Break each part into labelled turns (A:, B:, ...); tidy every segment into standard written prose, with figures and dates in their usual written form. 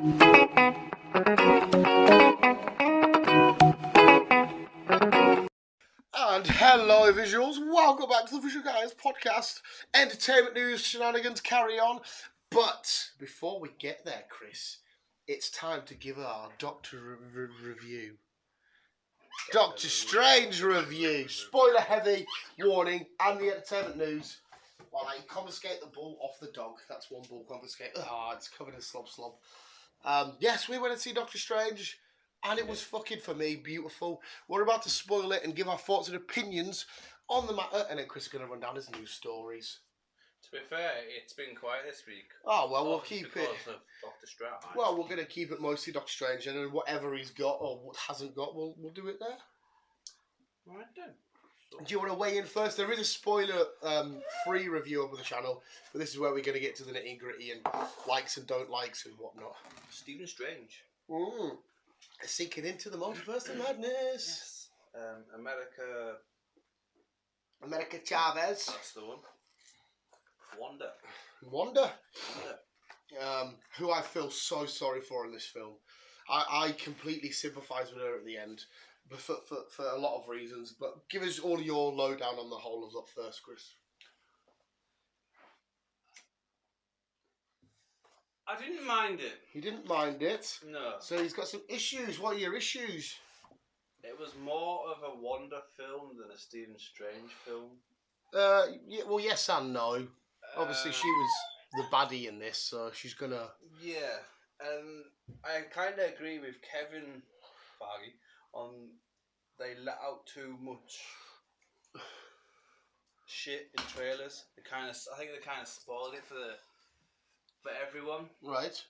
A: And hello visuals, welcome back to the Visual Guyz podcast. Entertainment news, shenanigans, carry on. But before we get there, Chris, it's time to give our Doctor review. Doctor Strange review. Spoiler heavy warning and the entertainment news. While I confiscate the ball off the dog. That's one ball confiscate. It's covered in slob. Yes, we went to see Doctor Strange. And it was fucking, for me, beautiful. We're about to spoil it and give our thoughts and opinions on the matter. And then Chris is going to run down his news stories.
B: To be fair, it's been quiet this week.
A: Oh, well, we'll keep it.
B: Because of Dr. Strange.
A: Well, we're going to keep it mostly Doctor Strange. And then whatever he's got or what hasn't got, we'll do it there.
B: Right then. So.
A: Do you want to weigh in first? There is a spoiler-free review up on the channel. But this is where we're going to get to the nitty-gritty and likes and don't likes and whatnot.
B: Stephen Strange.
A: Sinking into the multiverse of madness.
B: Yes.
A: America Chavez.
B: That's the one.
A: Wanda. Who I feel so sorry for in this film. I completely sympathise with her at the end, but for a lot of reasons. But give us all your lowdown on the whole of that first, Chris.
B: I didn't mind it.
A: You didn't mind it?
B: No.
A: So he's got some issues. What are your issues?
B: It was more of a Wanda film than a Stephen Strange film.
A: Yeah, well, yes and no. Obviously, she was the baddie in this, so she's gonna...
B: Yeah, and I kind of agree with Kevin Feige on they let out too much shit in trailers. I think they kind of spoiled it for everyone.
A: Right.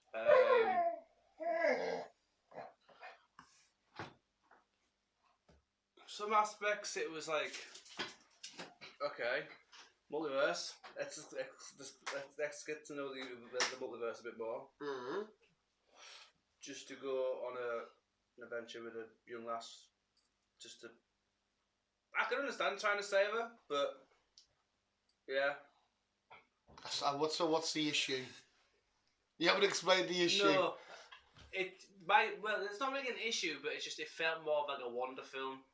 B: Some aspects it was like, okay, multiverse. Let's get to know the multiverse a bit more.
A: Mm-hmm.
B: Just to go on an adventure with a young lass. I can understand trying to save her, but yeah.
A: So what's the issue? You haven't explained the issue.
B: No, it's not really an issue, but it felt more like a Wanda film.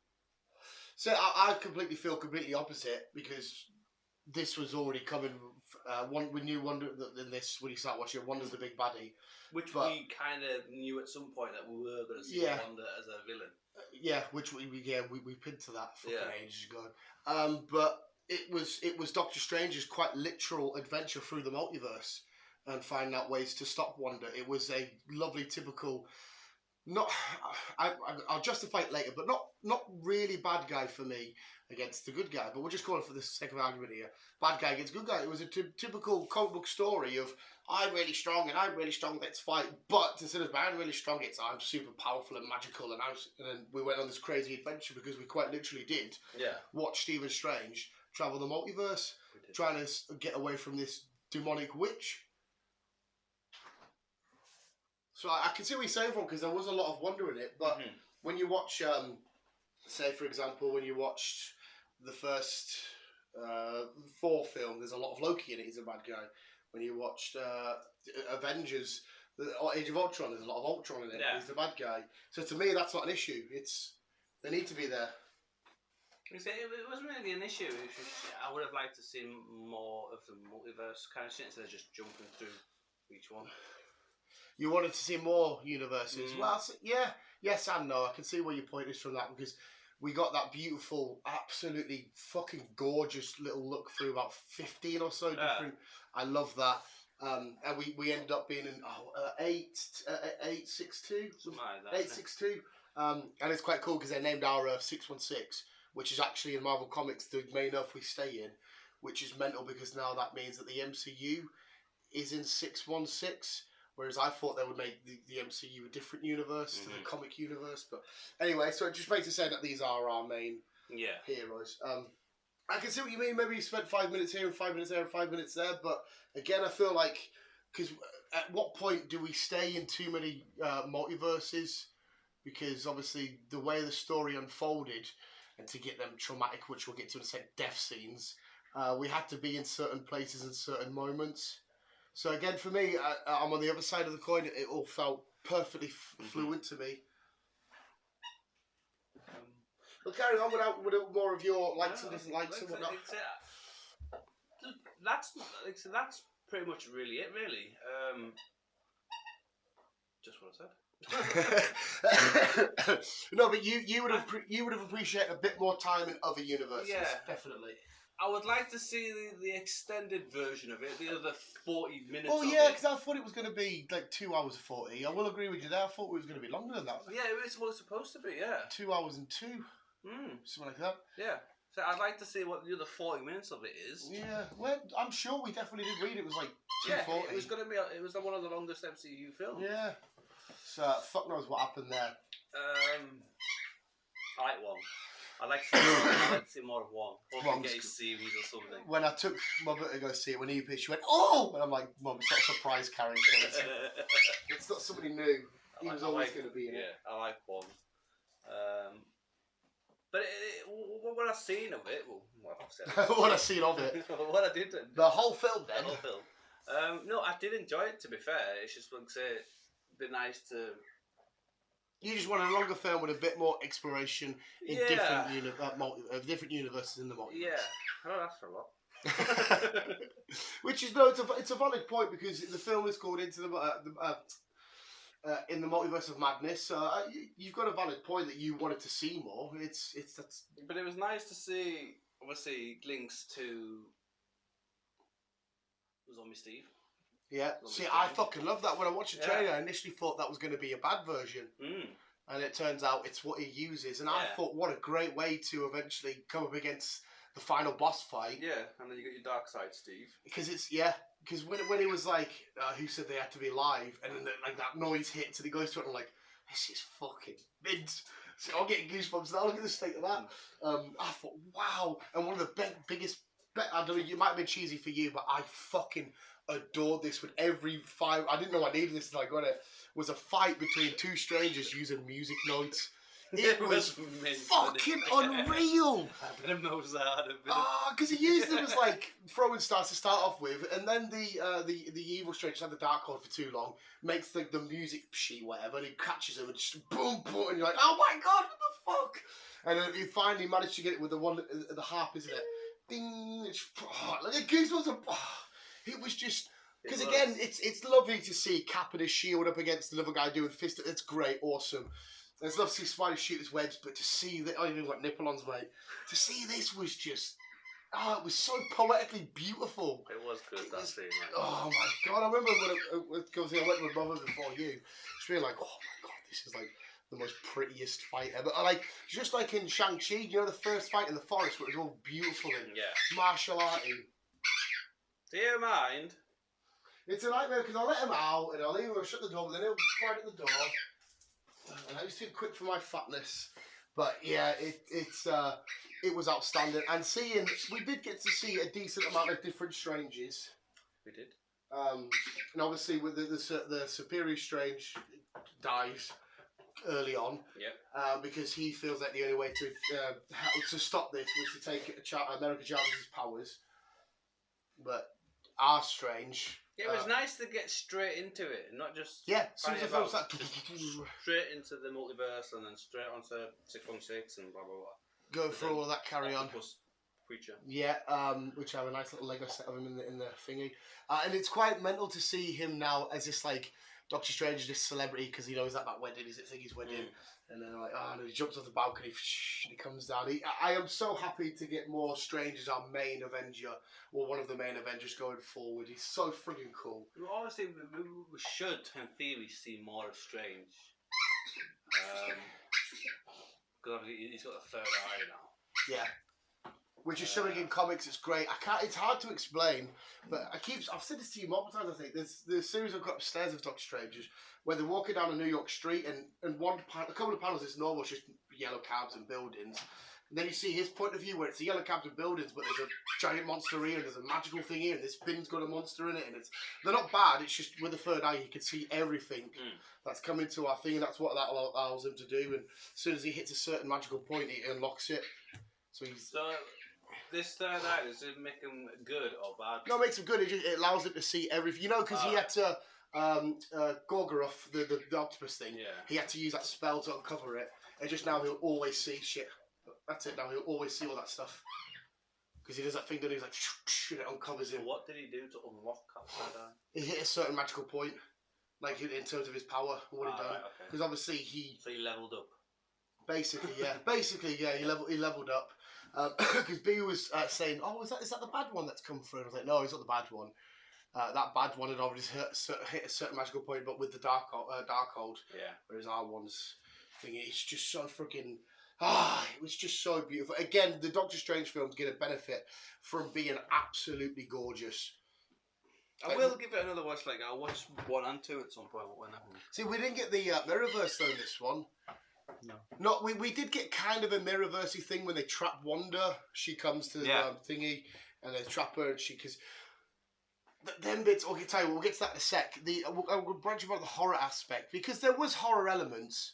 A: So I feel completely opposite because this was already coming. We knew Wanda in this when you start watching it. Wanda's the big baddie,
B: we kind of knew at some point that we were going to see Wanda as a villain.
A: Which we pinned to that fucking ages ago. But it was Doctor Strange's quite literal adventure through the multiverse and finding out ways to stop Wanda. It was a lovely, typical. I'll justify it later, but not really bad guy for me against the good guy. But we'll just call it for the sake of argument here. Bad guy against good guy. It was a typical comic book story of I'm really strong and I'm really strong. Let's fight. But instead of I'm really strong, it's I'm super powerful and magical. And then we went on this crazy adventure because we quite literally did watch Stephen Strange travel the multiverse, trying to get away from this demonic witch. So I can see what you're saying from because there was a lot of wonder in it, but when you watch, say for example, when you watched the first Thor film, there's a lot of Loki in it. He's a bad guy. When you watched Avengers, Age of Ultron, there's a lot of Ultron in it. He's the bad guy. So to me, that's not an issue. They need to be there.
B: It wasn't really an issue. It was just, I would have liked to see more of the multiverse kind of shit instead of just jumping through each one.
A: You wanted to see more universes. Well, yes and no. I can see where your point is from that because we got that beautiful, absolutely fucking gorgeous little look through about 15 or so different. I love that. And we ended up being in 862,
B: something like that.
A: 862. And it's quite cool because they named our 616, which is actually in Marvel Comics the main Earth we stay in, which is mental because now that means that the MCU is in 616. Whereas I thought they would make the MCU a different universe to the comic universe. But anyway, so it just makes it say that these are our main heroes. I can see what you mean. Maybe you spent 5 minutes here and 5 minutes there and 5 minutes there. But again, I feel like, because at what point do we stay in too many multiverses? Because obviously the way the story unfolded, and to get them traumatic, which we'll get to in a sec, death scenes, we had to be in certain places and certain moments. So again, for me, I'm on the other side of the coin. It all felt perfectly fluent to me. We'll carry on with more of your likes and dislikes and whatnot.
B: That's pretty much really it, really. Just what I said.
A: No, but you would have appreciated a bit more time in other universes.
B: Yeah,
A: definitely.
B: I would like to see the extended version of it, the other 40 minutes.
A: Oh yeah, because I thought it was going to be like 2 hours 40. I will agree with you there. I thought it was going to be longer than that.
B: Yeah, it was supposed to be. Yeah,
A: 2 hours and 2. Something like that.
B: Yeah. So I'd like to see what the other 40 minutes of it is.
A: Yeah, well, I'm sure we definitely did read it was like 240.
B: Yeah, it was going to be. It was one of the longest MCU films.
A: Yeah. So fuck knows what happened there.
B: I like one. I'd like to see more of one. Or get a series or something.
A: When I took my mother to go see it, when he pitched, she went, "Oh!" And I'm like, "Mum, it's not a surprise character. It's not somebody new. He was always going to be in it."
B: Yeah, I like one. But what I've seen of it,
A: what I've seen of it,
B: what I didn't.
A: The whole film, then.
B: The whole film. No, I did enjoy it. To be fair, it's just like say, it'd be nice to.
A: You just want a longer film with a bit more exploration in different universes in the multiverse.
B: Yeah, I don't ask for a lot.
A: Which is it's a valid point because the film is called Into the in the Multiverse of Madness. You've got a valid point that you wanted to see more. That's.
B: But it was nice to see, obviously, links to Zombie Steve.
A: Yeah. See, I fucking love that. When I watched the trailer, I initially thought that was going to be a bad version. And it turns out it's what he uses. And I thought, what a great way to eventually come up against the final boss fight.
B: Yeah, and then you got your dark side, Steve.
A: Because because when it was like, who said they had to be live, and then like that noise hits and he goes to it, and I'm like, this is fucking mint. So I'm getting goosebumps now. Look at the state of that. I thought, wow. And one of the biggest, I don't know, it might have been cheesy for you, but I fucking adored this with every fight. I didn't know I needed this until I got it. Was a fight between two strangers using music notes. It was fucking unreal. Because he used them as like throwing stars to start off with, and then the evil stranger had the dark code for too long, makes the music sheet whatever, and he catches him and just boom boom, and you're like, oh my god, what the fuck? And then he finally managed to get it with the harp, isn't it? Ding! Like a goosebumps. It was just. Because again, it's lovely to see Cap and his shield up against another guy doing fist. It's great, awesome. It's lovely to see Spidey shoot his webs, but to see that, I even got nipple-ons, mate. To see this was just, it was so poetically beautiful.
B: It was good, that scene, mate.
A: Oh my god, I remember when I went with my mother before you, just being like, oh my god, this is like the most prettiest fight ever. Like, just like in Shang-Chi, you know, the first fight in the forest where it was all beautiful and martial arty.
B: Do you mind?
A: It's a nightmare because I'll let him out and I'll leave him shut the door, but then he'll climb at the door. And I was too quick for my fatness. But yeah, it was outstanding. And we did get to see a decent amount of different Stranges.
B: We did.
A: And obviously with the Superior Strange dies early on.
B: Yep.
A: Because he feels like the only way to stop this was to take America Chavez's powers. But our Strange.
B: Yeah, it was nice to get straight into it, and not just
A: straight
B: into the multiverse and then straight onto 616 and blah blah blah.
A: Go through all of that, carry on.
B: Preacher.
A: Yeah, which I have a nice little Lego set of him in the thingy, and it's quite mental to see him now as this like Doctor Strange, this celebrity because he knows that wedding is his wedding. And then like, and he jumps off the balcony and he comes down. I am so happy to get more Strange as our main Avenger, or one of the main Avengers going forward. He's so freaking cool.
B: Well, obviously, we should, in theory, see more of Strange. Because obviously he's got a third eye now.
A: Yeah. Which is something in comics. It's great. It's hard to explain, but I've said this to you multiple times. I think there's the series I've got upstairs of Doctor Strangers where they're walking down a New York street, and a couple of panels it's normal, it's just yellow cabs and buildings. And then you see his point of view where it's the yellow cabs and buildings, but there's a giant monster here, and there's a magical thing here, and this pin's got a monster in it, and they're not bad. It's just with the third eye you can see everything that's coming to our thing. And that's what that allows him to do. And as soon as he hits a certain magical point, he unlocks it. So he's.
B: this third eye, does it make him good or bad?
A: No, it makes him good. It allows him to see everything. You know, because he had to Gorgoroth, the octopus thing.
B: Yeah.
A: He had to use that spell to uncover it. And just now he'll always see shit. That's it. Now he'll always see all that stuff. Because he does that thing, and he's like, and it uncovers him.
B: What did he do to unlock that third eye?
A: He hit a certain magical point, like in terms of his power, what he done. Because obviously
B: So he leveled up.
A: Basically, yeah. He leveled up. Because B was saying, "Oh, is that the bad one that's come through?" And I was like, "No, it's not the bad one. That bad one had already hit a certain magical point, but with the dark hold.
B: Yeah.
A: Whereas our one's thing, it's just so freaking. It was just so beautiful. Again, the Doctor Strange films get a benefit from being absolutely gorgeous.
B: I will give it another watch. Like I'll watch 1 and 2 at some point. When
A: See, we didn't get the Mirrorverse though in this one. No, we did get kind of a Mirrorversey thing when they trap Wanda. She comes to the thingy, and they trap her, and because them bits. Okay, tell you, we'll get to that in a sec. We'll branch about the horror aspect because there was horror elements,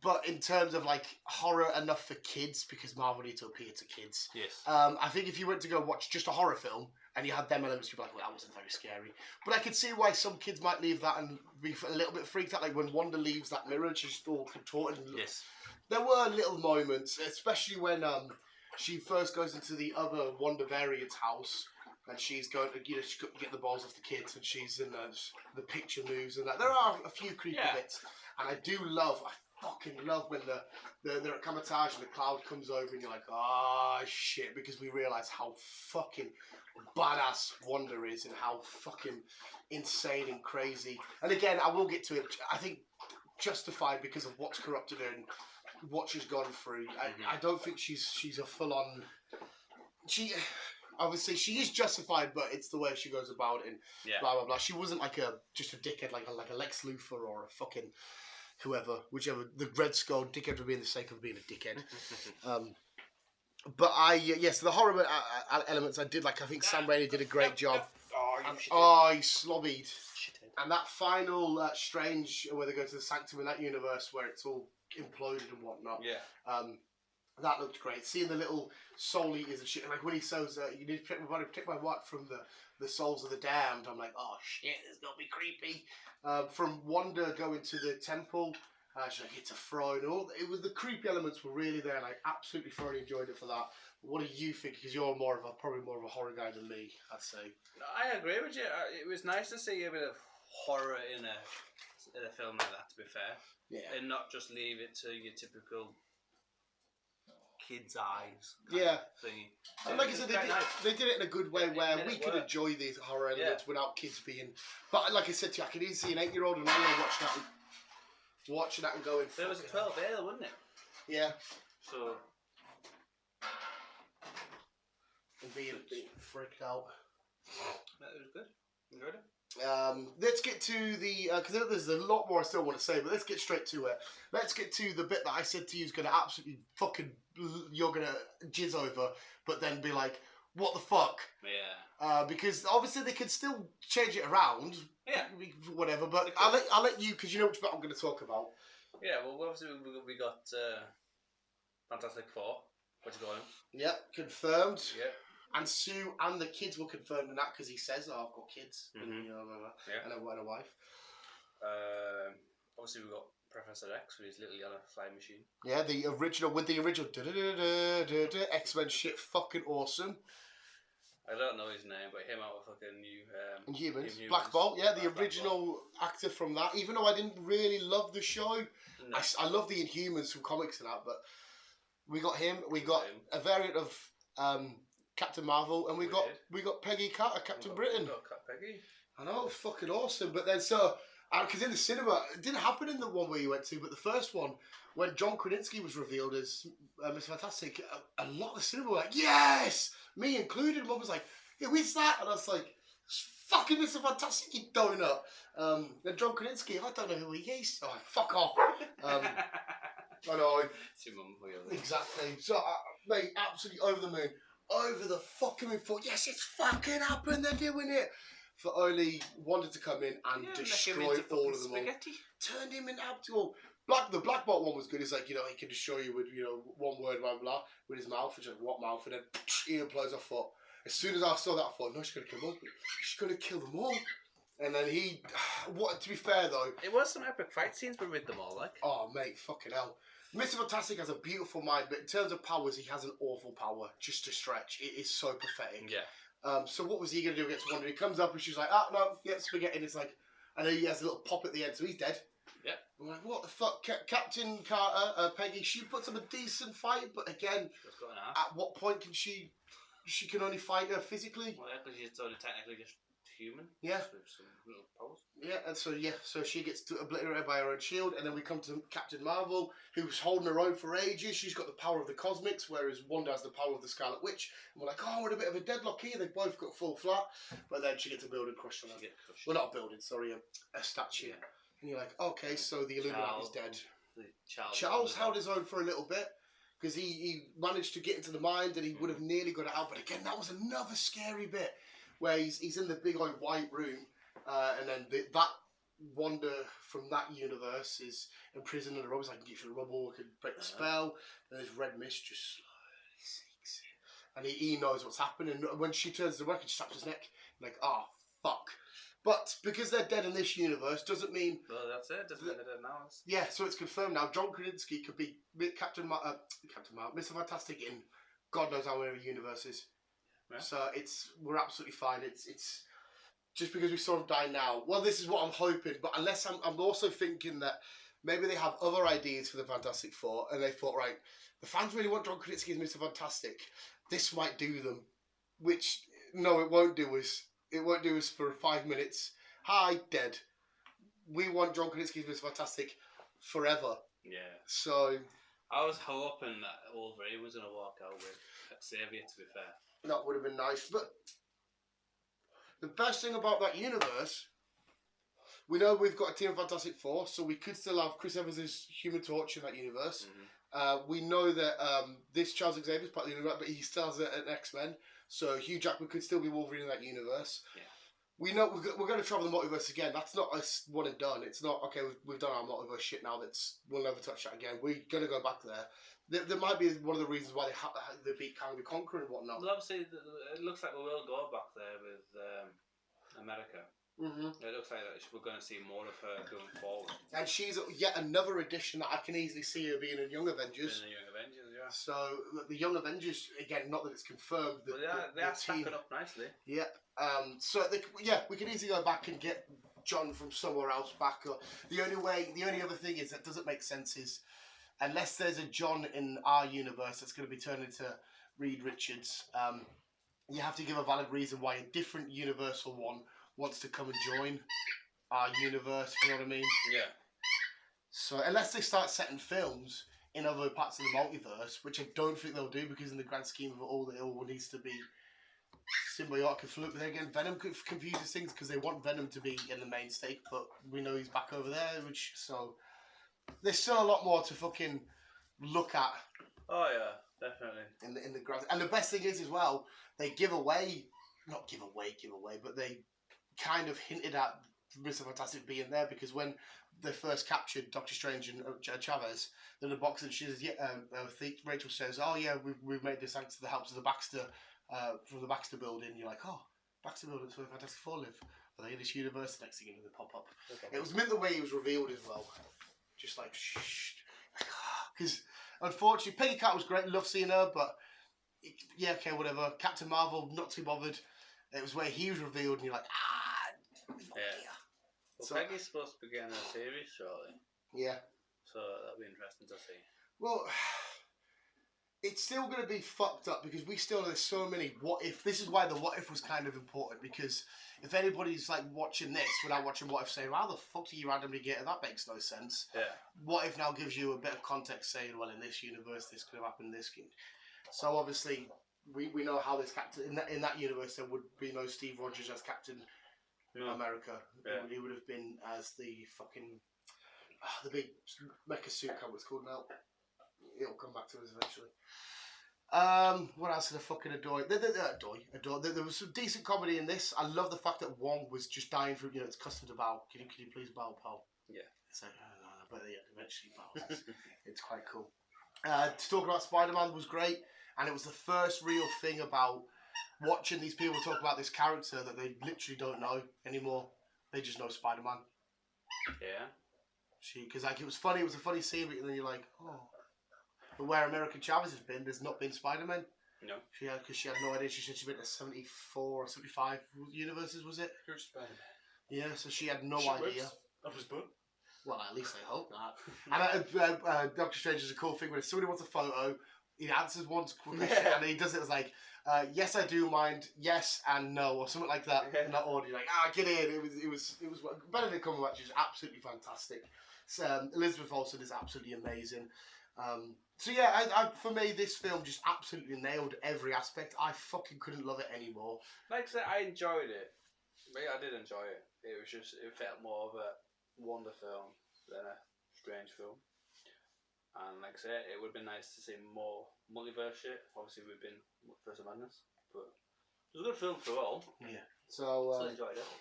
A: but in terms of like horror enough for kids because Marvel need to appeal to kids.
B: Yes.
A: I think if you went to go watch just a horror film and you had them elements, you'd be like, well, that wasn't very scary. But I could see why some kids might leave that and be a little bit freaked out, like when Wanda leaves that mirror and she's all contorted.
B: Yes.
A: There were little moments, especially when she first goes into the other Wanda variant's house and she's going to, she's got to get the balls off the kids and she's in the picture moves and that. There are a few creepy bits, and I fucking love when they're at Kamatage and the cloud comes over and you're like, oh shit, because we realise how fucking badass Wanda is and how fucking insane and crazy. And again, I will get to it. I think justified because of what's corrupted her and what she's gone through. I don't think she's a full on. Obviously she is justified, but it's the way she goes about it and blah blah blah. She wasn't like just a dickhead like a Lex Luthor or a fucking whichever the Red Skull dickhead would be in the sake of being a dickhead. But yes, the horror elements I did like. I think Sam Raimi did a great job. He slobbied. And that final Strange, where they go to the Sanctum in that universe where it's all imploded and whatnot.
B: Yeah.
A: That looked great. Seeing the little soul eaters and shit, like when he says, "You need to protect my body, protect my what from the souls of the damned." I'm like, oh shit, it's gonna be creepy. From Wanda going to the temple, she's like, it's a throne. The creepy elements were really there, and I absolutely thoroughly enjoyed it for that. What do you think? Because you're probably more of a horror guy than me, I'd say.
B: I agree with you. It was nice to see a bit of horror in a film like that. To be fair, and not just leave it to your typical kids' eyes. Thing.
A: And like I said, they did it in a good way where we could enjoy these horror elements without kids being. But like I said to you, I could easily see an 8-year-old and 9-year-old watching that and going.
B: There was a 12 there, wasn't it?
A: Yeah.
B: So.
A: And being freaked out.
B: That was good. Enjoyed it.
A: Let's get to the because there's a lot more I still want to say, but let's get straight to it. Let's get to the bit that I said to you is going to absolutely fucking you're going to jizz over, but then be like, what the fuck?
B: Yeah.
A: Because obviously they can still change it around.
B: Yeah.
A: Whatever, but I'll let you because you know which bit I'm going to talk about.
B: Yeah. Well, obviously we got Fantastic Four. What you got him?
A: Yep, confirmed.
B: Yeah.
A: And Sue and the kids were confirmed in that because he says, "Oh, I've got kids, and, and a wife."
B: Obviously, we got Professor X with his little yellow flying machine.
A: Yeah, the original X-Men shit, fucking awesome.
B: I don't know his name, but him out of fucking new
A: Inhumans. Black Bolt, yeah, the original actor from that. Even though I didn't really love the show, no. I love the Inhumans from comics and that. But we got him. We got a variant of. Captain Marvel, and we got Peggy Carter, Captain Britain.
B: We got Peggy. I
A: know, it was fucking awesome. But then because in the cinema, it didn't happen in the one where you went to, but the first one, when John Krasinski was revealed as Mr. Fantastic, a lot of the cinema were like, yes! Me included. Mum was like, who is that? And I was like, fucking Mr. Fantastic, you donut. Then John Krasinski, I don't know who he is. Oh, fuck off. I know.
B: It's your mum for you.
A: Exactly. So, mate, absolutely over the moon. Over the fucking moon for yes, it's fucking happened. They're doing it. For only wanted to come in and destroy all of them all. Turned him into absolute The Black Bolt one was good. It's like, you know, he can destroy you with, you know, one word, blah, blah, with his mouth. Which is like, what mouth? And then he implodes her foot. As soon as I saw that, I thought, no, she's going to kill them all. She's going to kill them all. And then he... What? To be fair, though...
B: It was some epic fight scenes, but with them all, like...
A: Oh, mate, fucking hell. Mr. Fantastic has a beautiful mind, but in terms of powers, he has an awful power, just to stretch. It is so pathetic.
B: Yeah.
A: So what was he going to do against Wonder? He comes up and she's like, no, get spaghetti. And it's like... And then he has a little pop at the end, so he's dead.
B: Yeah.
A: I'm like, what the fuck? Captain Carter, Peggy, she puts up a decent fight, but again, at what point can she can only fight her physically?
B: Well, yeah, because she's only technically just human.
A: Yeah.
B: With some little powers.
A: Yeah, and so she gets obliterated by her own shield, and then we come to Captain Marvel, who's holding her own for ages. She's got the power of the cosmics, whereas Wanda has the power of the Scarlet Witch. And we're like, oh, we're in a bit of a deadlock here. They've both got full flat, but then she gets a building crushed on her. Well, not a building, sorry, a statue. Yeah. And you're like, okay, so the Illuminati's dead. Charles held his own for a little bit, because he managed to get into the mind, and he would have nearly got it out. But again, that was another scary bit, where he's in the big old white room, and then that Wanda from that universe is imprisoned in the rubble. So I can get through the rubble, I can break the spell, and this red mist just slowly sinks in. And he knows what's happening. And when she turns the record, she snaps his neck. I'm like, oh, fuck. But because they're dead in this universe doesn't mean...
B: Well, that's it. Doesn't mean they're dead now.
A: Yeah, so it's confirmed now. John Krasinski could be Captain Marvel, Mr. Fantastic in God knows how many universes. Yeah. So we're absolutely fine. It's just because we saw him die now. Well, this is what I'm hoping. But unless I'm also thinking that maybe they have other ideas for the Fantastic Four, and they thought, right, the fans really want John Krasinski as Mr. Fantastic. This might do them. Which no, it won't do us. It won't do us for 5 minutes. Hi, dead. We want John Krasinski as Mr. Fantastic forever.
B: Yeah.
A: So
B: I was hoping that Wolverine was going to walk out with Xavier, to be fair.
A: That would have been nice. But the best thing about that universe, we know we've got a team of Fantastic Four, so we could still have Chris Evans as Human Torch in that universe. Mm-hmm. We know that this Charles Xavier is part of the universe, but he still has an X-Men. So Hugh Jackman could still be Wolverine in that universe. Yeah. We know we're going to travel the multiverse again. That's not us one and done. It's not, okay, we've done our multiverse shit now. We'll never touch that again. We're going to go back there. There might be one of the reasons why they beat Kang the Conqueror and whatnot.
B: Well, obviously, it looks like we will go back there with America. Mm-hmm. It looks like that we're going to see more of her going forward. And
A: she's yet another addition that I can easily see her being in Young Avengers.
B: In the Young Avengers, yeah.
A: So, the Young Avengers, again, not that it's confirmed.
B: They are stacking up nicely.
A: Yep. We can easily go back and get John from somewhere else back. The only other thing is that doesn't make sense is, unless there's a John in our universe that's going to be turned into Reed Richards, you have to give a valid reason why a different Universal one wants to come and join our universe, you know what I mean?
B: Yeah.
A: So, unless they start setting films in other parts of the multiverse, which I don't think they'll do, because in the grand scheme of it all needs to be symbiotic and fluid. But then again, Venom confuses things because they want Venom to be in the main stake, but we know he's back over there, so there's still a lot more to fucking look at.
B: Oh yeah, definitely.
A: In the grand, and the best thing is as well, they not give away, but they kind of hinted at Mr. Fantastic being there, because when they first captured Doctor Strange and Chavez, then the box, and she says, Rachel says, oh yeah, we've made this thanks to the help of the Baxter, from the Baxter building. You're like, oh, Baxter building's where Fantastic Four live. Are they in this universe? The next thing they pop up. Okay. It was meant the way he was revealed as well. Just like, shh. Because unfortunately, Peggy Carter was great, love seeing her, but yeah, okay, whatever. Captain Marvel, not too bothered. It was where he was revealed, and you're like,
B: yeah. Well, so, Peggy's supposed to be getting a series shortly.
A: Yeah.
B: So that'll be interesting to see.
A: Well, it's still going to be fucked up, because we still know there's so many what if. This is why the what if was kind of important, because if anybody's like watching this without watching what if, saying, how the fuck do you randomly get it? That makes no sense.
B: Yeah.
A: What if now gives you a bit of context, saying, well, in this universe this could have happened, this could. So obviously we know how this captain in that universe there would be no Steve Rogers as Captain America. Yeah. He would have been as the fucking the big mecha suit. Can't what it's called now. It'll come back to us eventually. What else did I fucking adore? Adore. There was some decent comedy in this. I love the fact that Wong was just dying from, it's custom to bow. Can you please bow, pal?
B: Yeah.
A: It's like, but yeah, eventually bows. It's quite cool. To talk about Spider-Man was great, and it was the first real thing about watching these people talk about this character that they literally don't know anymore. They just know Spider-Man.
B: Yeah.
A: Because like it was funny, it was a funny scene, but then you're like, oh. But where American Chavez has been, there's not been Spider-Man.
B: No.
A: Because she had no idea. She said she'd been to 74 or 75 universes, was it?
B: Who's Spider-Man?
A: Yeah, so she had no
B: She
A: idea.
B: whips up his butt.
A: Well, at least I hope that. And Doctor Strange is a cool thing when if somebody wants a photo, he answers one question and he does it as like, yes, I do mind, yes and no, or something like that. In that order, you're like, get in. It was Benedict Cumberbatch is absolutely fantastic. So, Elizabeth Olsen is absolutely amazing. So yeah, I for me this film just absolutely nailed every aspect. I fucking couldn't love it anymore.
B: Like I said, I enjoyed it. I did enjoy it. It was just, it felt more of a wonder film than a strange film. And like I said, it would have been nice to see more multiverse shit. Obviously, we've been First of Madness, but it was a good film for all.
A: Yeah. So
B: still enjoyed it.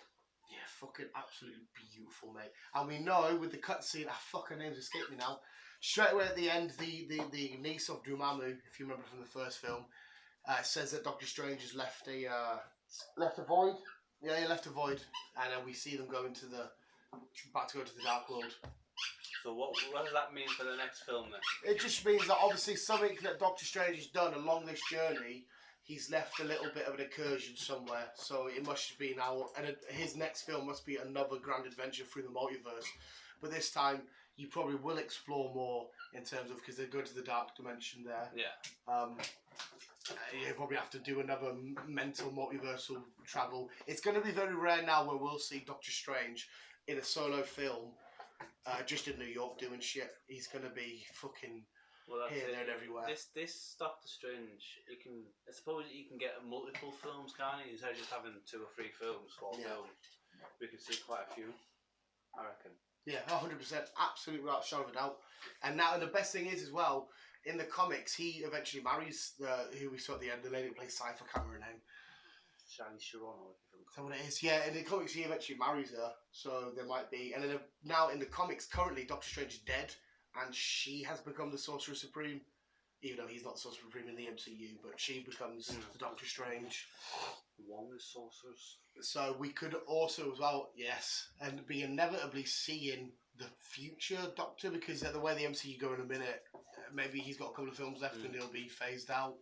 A: Yeah, fucking absolutely beautiful, mate. And we know with the cutscene, fucking names escape me now. Straight away at the end, the niece of Dormammu, if you remember from the first film, says that Doctor Strange has left a void. Yeah, he left a void, and then we see them about to go to the Dark World.
B: So what does that mean for the next film then?
A: It just means that obviously something that Doctor Strange has done along this journey, he's left a little bit of an incursion somewhere. So it must be now, and his next film must be another grand adventure through the multiverse. But this time, you probably will explore more in terms of, because they go to the dark dimension there.
B: Yeah.
A: You probably have to do another mental multiversal travel. It's going to be very rare now where we'll see Doctor Strange in a solo film, just in New York doing shit. He's going to be fucking here, there, and everywhere.
B: This Doctor Strange, I suppose you can get multiple films, can't you? Instead of just having 2 or 3 films, 4 films, we can see quite a few, I reckon. Yeah, 100%, absolutely without a shadow of a doubt. And now the best thing is as well, in the comics, he eventually marries who we saw at the end, the lady who plays Cypher, I can't remember her name. Charlie Sharon, or is that what it is? Yeah, in the comics he eventually marries her, so there might be. And then now in the comics, currently Doctor Strange is dead, and she has become the Sorcerer Supreme, even though he's not the Sorcerer Supreme in the MCU, but she becomes the Doctor Strange. One with sorcerers. So we could also as well, yes, and be inevitably seeing the future Doctor, because the way the MCU go in a minute, maybe he's got a couple of films left and he'll be phased out.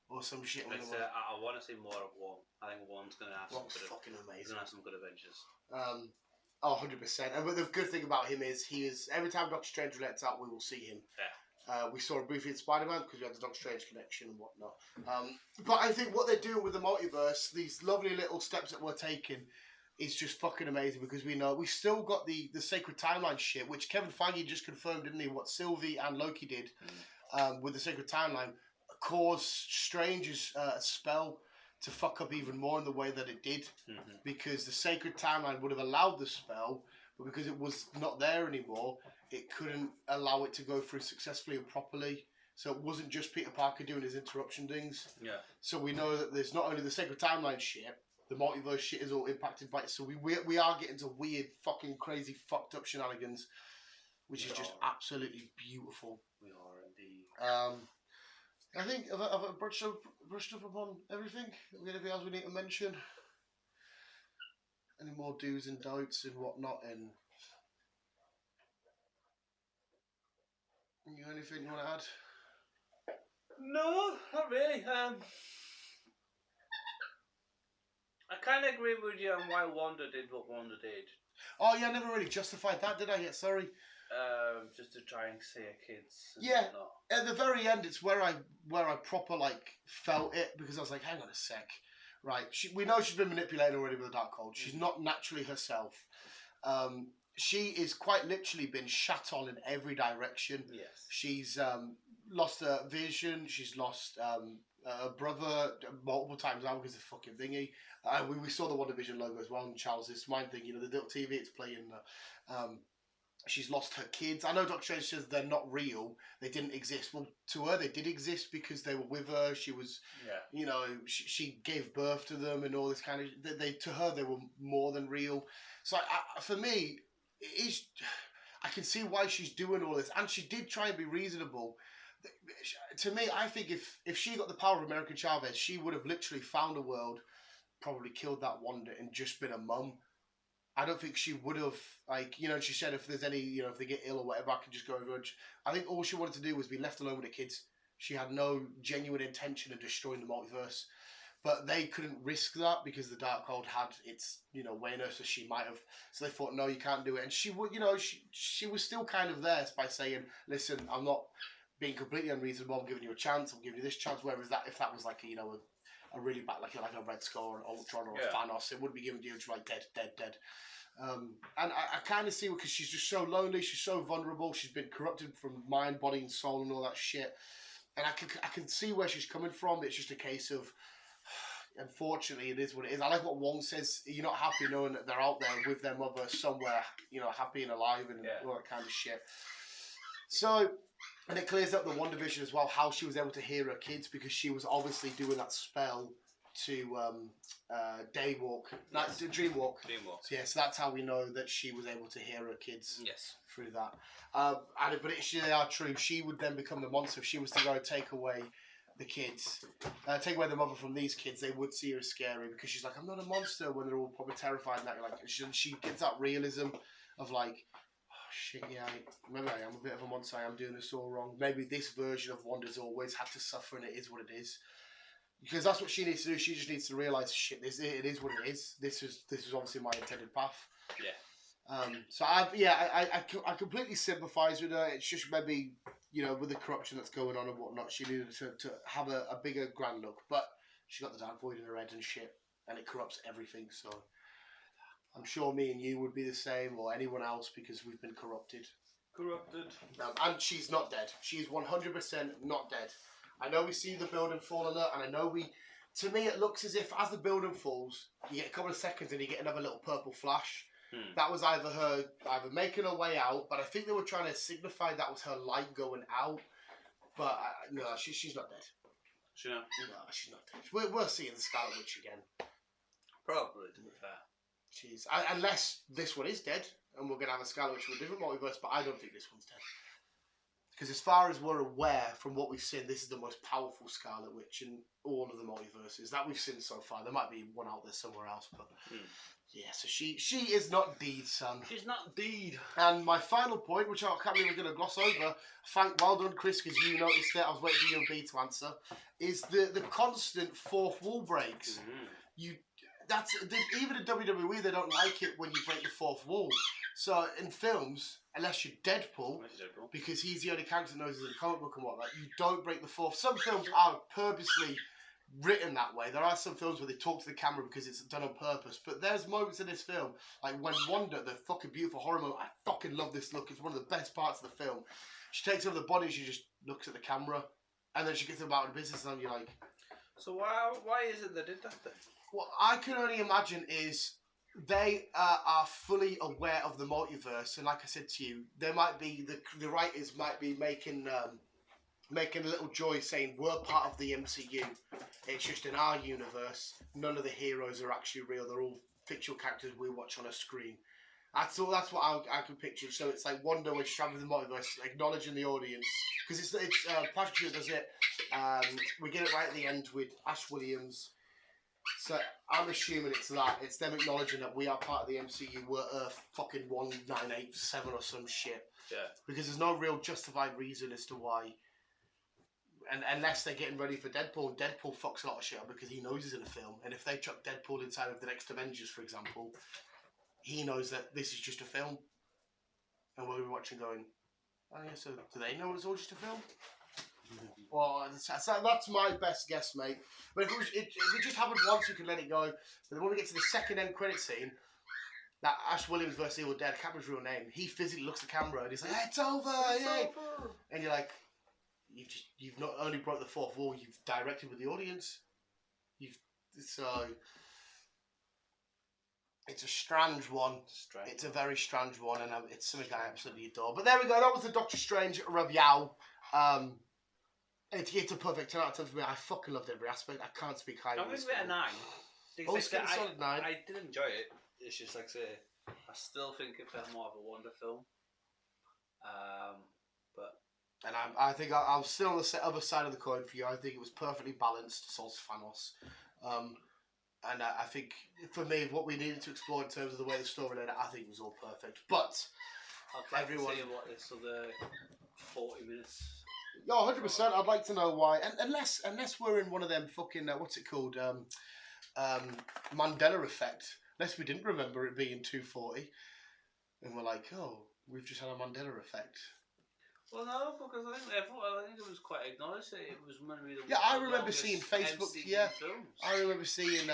B: Or some shit. Like I want to see more of one. I think one's going to have some fucking amazing. He's going to have some good adventures. 100%. And the good thing about him is every time Doctor Strange lets out, we will see him. Yeah. We saw him briefly in Spider-Man because we had the Doctor Strange connection and whatnot. But I think what they're doing with the multiverse, these lovely little steps that we're taking, is just fucking amazing, because we know we still got the Sacred Timeline shit, which Kevin Feige just confirmed, didn't he? What Sylvie and Loki did with the Sacred Timeline caused Strange's spell to fuck up even more in the way that it did, because the Sacred Timeline would have allowed the spell, but because it was not there anymore, it couldn't allow it to go through successfully and properly. So it wasn't just Peter Parker doing his interruption things. Yeah. So we know that there's not only the Sacred Timeline shit, the multiverse shit is all impacted by it. So we are getting to weird, fucking crazy, fucked up shenanigans, which is just absolutely beautiful. We are indeed. I think I've brushed up upon everything. Anything else we need to mention? Any more do's and don'ts and whatnot? And anything you want to add? No, not really. I kind of agree with you on why Wanda did what Wanda did.
A: Oh yeah, I never really justified that, did I? Yeah, sorry.
B: Just to try and see her kids. And
A: yeah,
B: whatnot.
A: At the very end, it's where I proper felt it, because I was like, hang on a sec, right? We know she's been manipulated already with the Darkhold. She's not naturally herself. She is quite literally been shat on in every direction. Yes. She's lost her vision. She's lost her brother multiple times now because of the fucking thingy. We saw the WandaVision logo as well on Charles's mind thing. You know, the little TV it's playing. She's lost her kids. I know Doctor Strange says they're not real. They didn't exist. Well, to her, they did exist because they were with her. She was, you know, she gave birth to them and all this kind of. To her, they were more than real. So for me, I can see why she's doing all this, and she did try and be reasonable. To me, I think if she got the power of American Chavez, she would have literally found a world, probably killed that Wanda, and just been a mum. I don't think she would have, like, you know, she said if there's any, you know, if they get ill or whatever, I can just go over. I think all she wanted to do was be left alone with the kids. She had no genuine intention of destroying the multiverse. But they couldn't risk that because the Darkhold had its, you know, way so she might have. So they thought, no, you can't do it. And she would, you know, she was still kind of there by saying, listen, I'm not being completely unreasonable. I'm giving you a chance. I'm giving you this chance. Whereas that, if that was like, you know, a really bad, like a Red Skull or an Ultron or a Thanos, it would be given to you just like dead. And I kind of see it because she's just so lonely. She's so vulnerable. She's been corrupted from mind, body, and soul and all that shit. And I can see where she's coming from. It's just a case of, unfortunately, it is what it is. I like what Wong says. You're not happy knowing that they're out there with their mother somewhere, you know, happy and alive and all that kind of shit. So, and it clears up the WandaVision as well, how she was able to hear her kids because she was obviously doing that spell to Daywalk, that's Dreamwalk. So, yeah, so that's how we know that she was able to hear her kids through that. But they are true. She would then become the monster if she was to go take away the kids, take away the mother from these kids. They would see her as scary because she's like, I'm not a monster, when they're all probably terrified. And that, like, she gives that realism of like, oh shit, yeah, remember I am a bit of a monster. I am doing this all wrong. Maybe this version of Wanda's always had to suffer, and it is what it is. Because that's what she needs to do. She just needs to realise, shit, it is what it is. This is obviously my intended path. Yeah. So I completely sympathise with her. It's just maybe, you know, with the corruption that's going on and whatnot, she needed to have a bigger grand look. But she got the Dark Void in her head and shit, and it corrupts everything. So I'm sure me and you would be the same, or anyone else, because we've been corrupted. And she's not dead. She's 100% not dead. I know we see the building fall on her, and I know to me it looks as if as the building falls, you get a couple of seconds and you get another little purple flash. That was either her making her way out, but I think they were trying to signify that was her light going out. But no, she's not dead.
B: She not?
A: No, she's not dead. We're seeing the Scarlet Witch again.
B: Probably, to be fair.
A: Unless this one is dead, and we're going to have a Scarlet Witch from a different multiverse, but I don't think this one's dead. Because as far as we're aware, from what we've seen, this is the most powerful Scarlet Witch in all of the multiverses that we've seen so far. There might be one out there somewhere else, but yeah, so she is not deed, son.
B: She's not deed.
A: And my final point, which I can't believe we're going to gloss over, well done, Chris, because you noticed it, I was waiting for you and B to answer, is the constant fourth wall breaks. Even in WWE, they don't like it when you break the fourth wall. So in films, unless you're Deadpool, because he's the only character that knows he's in a comic book and whatnot, you don't break the fourth. Some films are purposely written that way. There are some films where they talk to the camera because it's done on purpose. But there's moments in this film, like when Wanda, the fucking beautiful horror movie, I fucking love this look. It's one of the best parts of the film. She takes over the body and she just looks at the camera, and then she gets about the business, and you're like,
B: so why is it they did that then?
A: What I can only imagine is they are fully aware of the multiverse, and like I said to you, there might be the writers might be making a little joy saying we're part of the MCU. It's just in our universe, none of the heroes are actually real. They're all fictional characters we watch on a screen. That's what I can picture. So it's like Wanda when she's traveling the multiverse, acknowledging the audience, because it's Patrick Stewart does it. We get it right at the end with Ash Williams. So I'm assuming it's that. It's them acknowledging that we are part of the MCU. We're Earth fucking 1987 or some shit.
B: Yeah. Because
A: there's no real justified reason as to why. And unless they're getting ready for Deadpool, Deadpool fucks a lot of shit up because he knows he's in a film. And if they chuck Deadpool inside of the next Avengers, for example, he knows that this is just a film. And we'll be watching going, oh yeah, so do they know it's all just a film? Well, that's my best guess, mate. But if it just happened once, you could let it go. But then when we get to the second end credit scene, that Ash Williams versus Evil Dead, I can't remember his real name. He physically looks at the camera and he's like, hey, it's over, yay! And you're like, you've not only broke the fourth wall, you've directed with the audience. It's a strange one. It's a very strange one, and it's something I absolutely adore. But there we go. That was the Doctor Strange review. It's a perfect 10 out of 10 for me. I fucking loved every aspect. I can't speak highly.
B: I'm going to give it a 9.
A: Oh, it's a solid 9.
B: I did enjoy it. It's just like I say, I still think it felt more of a Wonder film.
A: I think I'll sit on the other side of the coin for you. I think it was perfectly balanced, Soul's and I think for me, what we needed to explore in terms of the way the story ended, I think was all perfect. But
B: everyone, see what this other 40 minutes.
A: Yeah, 100%. I'd like to know why. And unless we're in one of them fucking what's it called, Mandela effect. Unless we didn't remember it being 240, and we're like, oh, we've just had a Mandela effect.
B: Well, no, because I think it was quite acknowledged that it was one of the
A: I remember seeing Facebook.
B: MCU films.
A: I remember seeing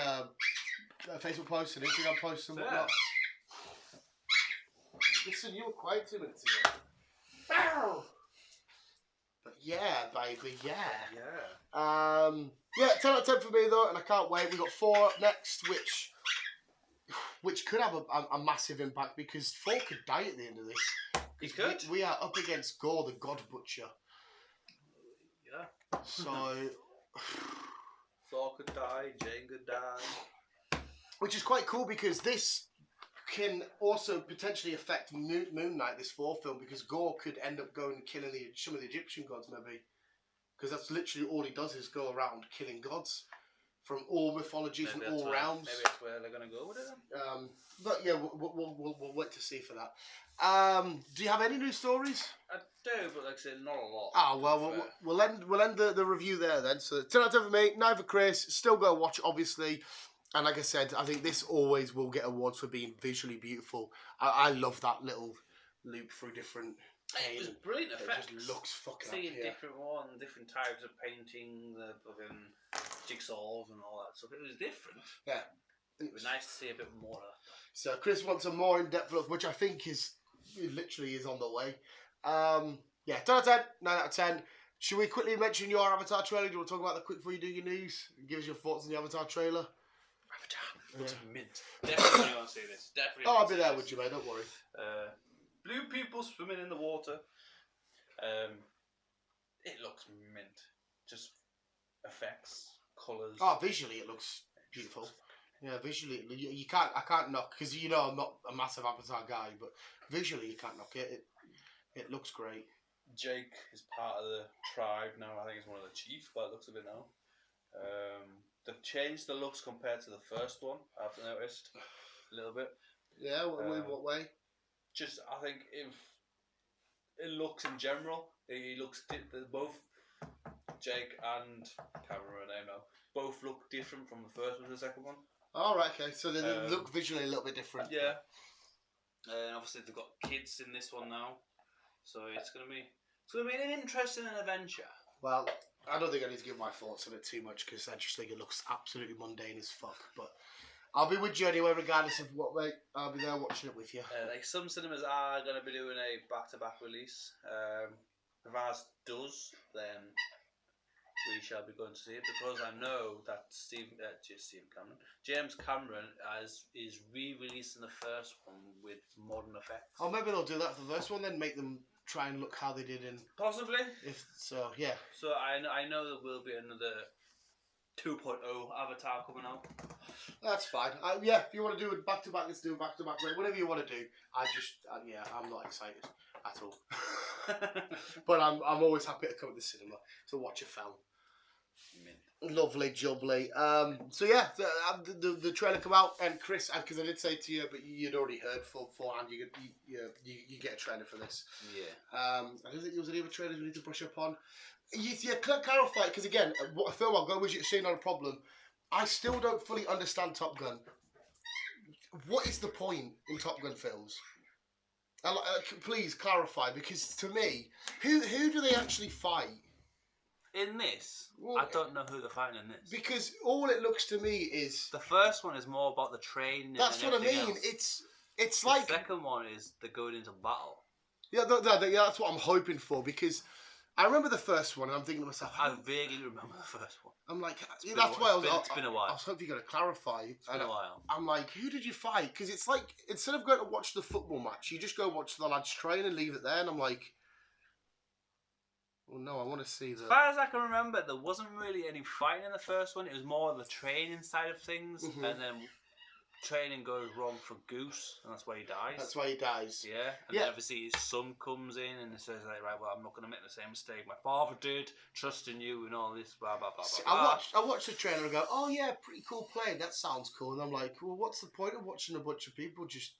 A: Facebook posts and Instagram posts and whatnot. Listen, you were quiet 2 minutes ago. Bow! But yeah, baby, yeah. Yeah, 10 out of 10 for me though, and I can't wait. We've got 4 up next, which could have a massive impact because 4 could die at the end of this.
B: He could.
A: We are up against Gore, the God Butcher.
B: Yeah.
A: So
B: Thor could die, Jane could die.
A: Which is quite cool because this can also potentially affect Moon Knight, this 4th film, because Gore could end up going and killing some of the Egyptian gods, maybe. Because that's literally all he does is go around killing gods from all mythologies and all realms.
B: Maybe that's where they're going to go with it then.
A: But yeah, we'll wait to see for that. Do you have any news stories?
B: I do, but like I said, not a lot.
A: Ah, well, we'll end the review there then. So 10 out of 10 for me, 9 for Chris. Still go watch, obviously. And like I said, I think this always will get awards for being visually beautiful. I love that little loop through different.
B: It was brilliant effects.
A: It just looks fucking.
B: Seeing different different types of painting, the fucking jigsaws and all that stuff. It was different.
A: Yeah.
B: It was nice to see a bit more of that.
A: So Chris wants a more in-depth look, which I think is literally is on the way. Yeah, 10 out of 10, 9 out of 10. Should we quickly mention your Avatar trailer? Do you want to talk about that quick before you do your news? Give us your thoughts on the Avatar trailer.
B: Avatar. Looks mint. Definitely want to see this. Definitely.
A: Oh, I'll be there with you, mate. Don't worry.
B: Blue people swimming in the water. It looks mint. Just effects, colours.
A: Oh, visually it looks beautiful. Yeah, visually I can't knock because I'm not a massive Avatar guy, but visually you can't knock it. It looks great.
B: Jake is part of the tribe now. I think he's one of the chiefs by the looks of it now. They've changed the looks compared to the first one. I've noticed a little bit.
A: Yeah, what way?
B: Just I think if it looks in general, both Jake and Cameron, I know, both look different from the first one to the second one.
A: Oh, right, okay. So they look visually a little bit different.
B: Yeah. And obviously they've got kids in this one now, so it's gonna be an interesting adventure.
A: Well, I don't think I need to give my thoughts on it too much because I just think it looks absolutely mundane as fuck. But I'll be with you anyway, regardless of what way. I'll be there watching it with you.
B: Like some cinemas are gonna be doing a back-to-back release. If ours does, then we shall be going to see it because I know that James Cameron is re-releasing the first one with modern effects.
A: Oh, maybe they'll do that for the first one, then make them try and look how they did in.
B: Possibly.
A: If so, yeah.
B: So I know there will be another 2.0 Avatar coming out.
A: That's fine. Yeah, if you want to do it back to back, let's do it back to back. Whatever you want to do. I'm not excited at all. But I'm always happy to come to the cinema to watch a film. Lovely jubbly. So yeah, the trailer come out, and Chris, because I did say to you, but you'd already heard beforehand, you get a trailer for this.
B: Yeah.
A: I don't think there was any other trailers we need to brush up on. Yeah, clarify, because again, what a film I'll go with you to see, not a problem. I still don't fully understand Top Gun. What is the point in Top Gun films? Please clarify, because to me, who do they actually fight?
B: In this, well, I don't know who they're fighting in this.
A: Because all it looks to me is...
B: The first one is more about the training.
A: That's what I mean.
B: Else.
A: It's like...
B: The second one is they're going into battle.
A: Yeah, that's what I'm hoping for, because I remember the first one and I'm thinking to myself...
B: I vaguely remember the first one.
A: I'm like... That's why
B: it's been a while.
A: I was hoping you're going to clarify.
B: It's been a while.
A: I'm like, who did you fight? Because it's like, instead of going to watch the football match, you just go watch the lads train and leave it there, and I'm like... Well, no, I want to see the...
B: As far as I can remember, there wasn't really any fighting in the first one. It was more the training side of things. Mm-hmm. And then training goes wrong for Goose, and that's why he dies.
A: That's why he dies.
B: Yeah, and then obviously his son comes in and says, like, right, well, I'm not going to make the same mistake my father did, trusting you and all this, blah, blah, blah,
A: See,
B: blah.
A: I watched the trailer and go, oh yeah, pretty cool plane, that sounds cool. And I'm like, well, what's the point of watching a bunch of people just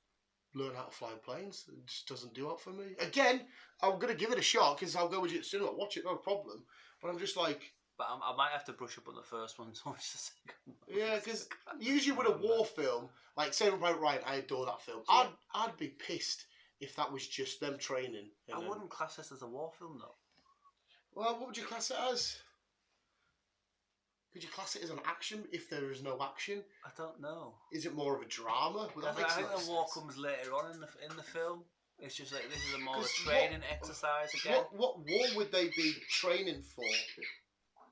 A: learn how to fly planes? It just doesn't do it for me. Again, I'm going to give it a shot because I'll go with you soon. I'll watch it, no problem. But I'm just like...
B: But I might have to brush up on the first one to watch the second one.
A: Yeah, because usually with a war film, like Saving Private Ryan, I adore that film.
B: Yeah.
A: I'd be pissed if that was just them training.
B: I wouldn't class this as a war film, though.
A: Well, what would you class it as? Could you class it as an action if there is no action?
B: I don't know.
A: Is it more of a drama? Well,
B: I think the war comes later on in the film. It's just like this is a more training exercise again.
A: What war would they be training for?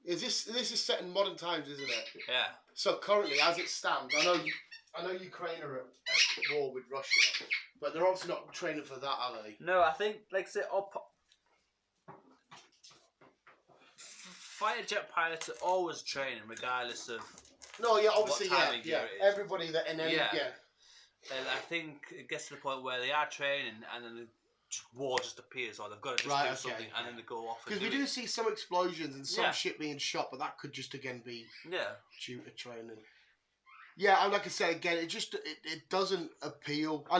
A: This is set in modern times, isn't it?
B: Yeah.
A: So currently, as it stands, I know Ukraine are at war with Russia, but they're obviously not training for that, are they?
B: No, I think like say fighter jet pilots are always training, regardless of.
A: No, yeah, obviously, yeah. Everybody that in any
B: And I think it gets to the point where they are training, and then war just appears, or they've got to just do something, and then they go off.
A: Because we do see some explosions and some shit being shot, but that could just again be due to training. Yeah, and like I said again, it doesn't appeal. A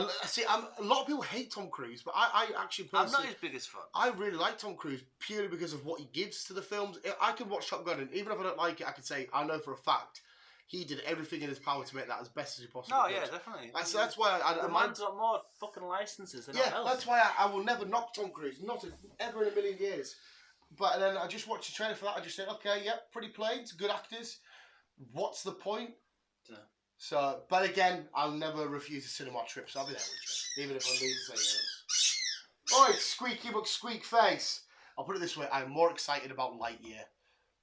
A: lot of people hate Tom Cruise, but I actually personally,
B: I'm not his biggest fan.
A: I really like Tom Cruise purely because of what he gives to the films. I could watch Top Gun, and even if I don't like it, I could say I know for a fact he did everything in his power to make that as best as he possibly could.
B: No, yeah, definitely.
A: So that's why
B: the man's got more fucking licenses than else.
A: That's why I will never knock Tom Cruise, not ever in a million years. But then I just watched the trailer for that. I just said, okay, yep, pretty planes, good actors. What's the point?
B: No.
A: So, but again, I'll never refuse a cinema trip, so I'll be there with you, even if I lose the same. Oi, squeaky squeak face. I'll put it this way: I'm more excited about Lightyear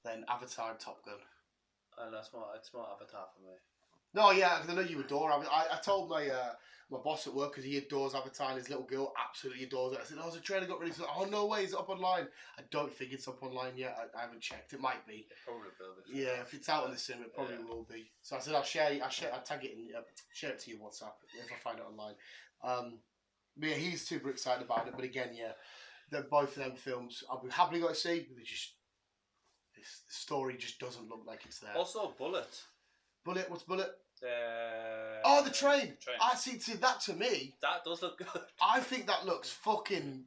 A: than Avatar and Top Gun.
B: And it's more Avatar for me.
A: No, yeah, because I know you adore. I told my boss at work, because he adores Avatar, and his little girl absolutely adores it. I said, "Oh, the trailer got released." Oh no way, is it up online? I don't think it's up online yet. I haven't checked. It might be.
B: It probably will be.
A: Yeah, if it's out in the cinema, it probably will be. So I said, I'll tag it and share it to you WhatsApp if I find it online. But yeah, he's super excited about it. But again, yeah, they're both of them films I'll be happily got to see. They just this story just doesn't look like it's there.
B: Also, Bullet.
A: Bullet, what's Bullet?
B: The
A: train. I see that to me.
B: That does look good.
A: I think that looks fucking.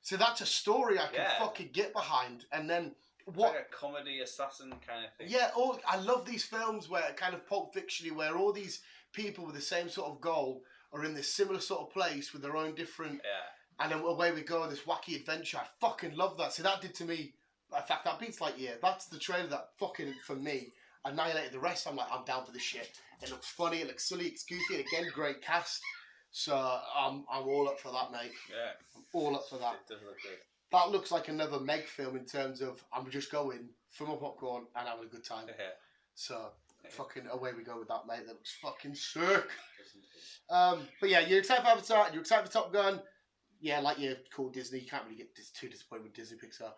A: So that's a story I can fucking get behind, and then what?
B: Like a comedy assassin kind of thing.
A: Yeah, I love these films where kind of Pulp Fiction-y, where all these people with the same sort of goal are in this similar sort of place with their own different.
B: Yeah.
A: And then away we go on this wacky adventure. I fucking love that. So that did to me. In fact, that beats Lightyear. That's the trailer that fucking for me annihilated the rest. I'm like, I'm down for this shit. It looks funny, it looks silly, it's goofy, and again, great cast. So I'm all up for that, mate.
B: Yeah.
A: I'm all up for that.
B: It does look good.
A: That looks like another Meg film in terms of I'm just going, fill my popcorn, and having a good time.
B: Yeah.
A: So fucking away we go with that, mate. That looks fucking sick. But yeah, you're excited for Avatar, you're excited for Top Gun. Yeah, like you're cool Disney. You can't really get too disappointed with Disney Pixar.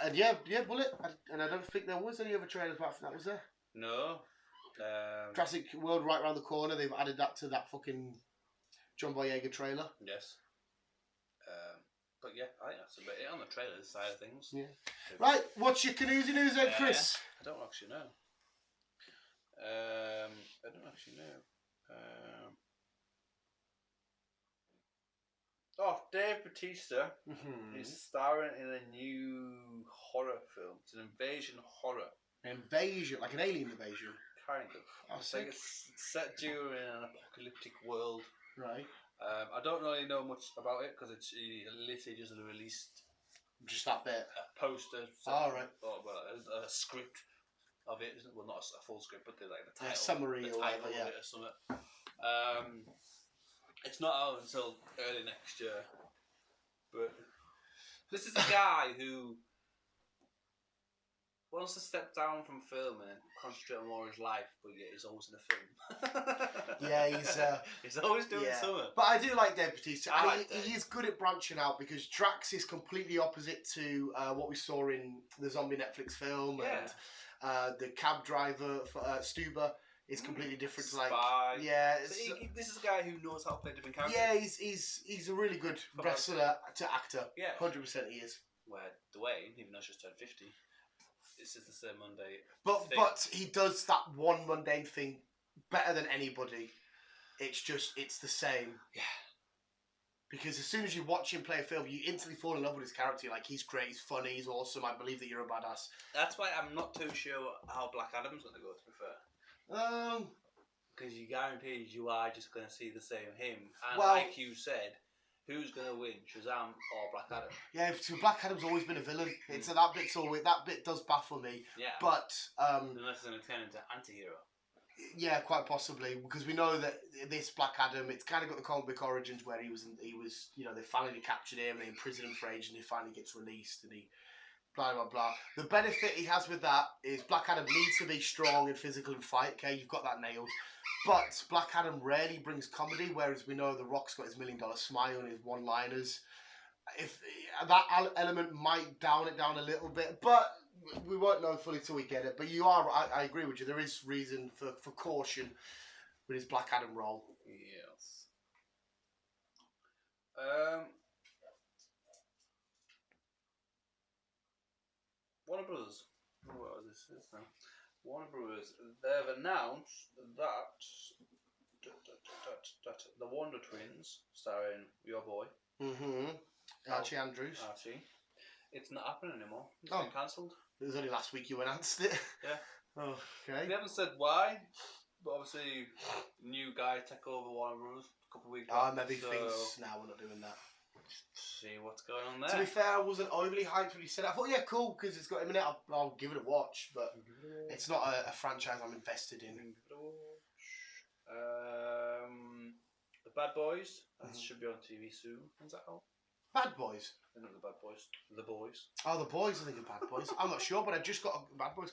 A: And yeah, Bullet. And I don't think there was any other trailers apart from that, was there?
B: No.
A: Jurassic World right around the corner. They've added that to that fucking John Boyega trailer.
B: Yes. But yeah, I think that's about it on the trailers side of things.
A: Yeah. Right, what's your Canoozy news then, Chris?
B: I don't actually know. Dave Bautista is starring in a new horror film. It's an invasion horror.
A: Invasion, like an alien invasion?
B: Kind of. It's set during an apocalyptic world.
A: Right.
B: I don't really know much about it because it's literally just released.
A: Just that bit?
B: A poster.
A: Right.
B: A script of it. Well, not a full script, but like the title.
A: A summary or whatever,
B: yeah. Or something. It's not out until early next year. But this is a guy who wants to step down from filming and concentrate on more of his life, but yet he's always in a film.
A: Yeah,
B: he's always doing something.
A: But I do like Dave Bautista. He is good at branching out because Drax is completely opposite to what we saw in the zombie Netflix film and the cab driver for Stuber. is completely different to
B: Spy.
A: yeah.
B: So this is a guy who knows how to play different characters.
A: Yeah, he's a really good wrestler to actor.
B: Yeah,
A: 100% he is.
B: Where Dwayne, even though she's just turned 50, it's just the same Monday.
A: But he does that one mundane thing better than anybody. It's the same.
B: Yeah. Because
A: as soon as you watch him play a film, you instantly fall in love with his character. You're like, he's great, he's funny, he's awesome. I believe that you're a badass.
B: That's why I'm not too sure how Black Adam's going to go. To be fair. Because you guaranteed you are just going to see the same him. And like you said, who's going to win, Shazam or Black Adam? Yeah, so Black Adam's always been a villain. It's that bit does baffle me. Yeah. But unless it's going to turn into anti-hero. Yeah, quite possibly, because we know that this Black Adam, it's kind of got the comic book origins where he was, they finally captured him and they imprisoned him for ages, and he finally gets released, and he blah blah blah. The benefit he has with that is Black Adam needs to be strong and physical and fight. Okay, you've got that nailed. But Black Adam rarely brings comedy, whereas we know The Rock's got his $1 million smile and his one-liners. If that element might down it down a little bit, but we won't know fully till we get it. But I agree with you. There is reason for caution with his Black Adam role. Yes. Warner Brothers. What is this now? Warner Brothers. They've announced that the Wonder Twins, starring your boy. Archie Andrews. Archie. It's not happening anymore. It's been cancelled. It was only last week you announced it. Yeah. Oh, okay. They haven't said why, but obviously, new guy take over Warner Bros. A couple of weeks back. Maybe things. No, we're not doing that. See what's going on there. To be fair, I wasn't overly hyped when you said it. I thought, yeah, cool, because it's got him in it. I'll give it a watch, but it's not a franchise I'm invested in. The Bad Boys. That should be on TV soon. When's that out? Bad Boys? Not the Bad Boys. The Boys. Oh, The Boys, I think of Bad Boys. I'm not sure, but I just got a Bad Boys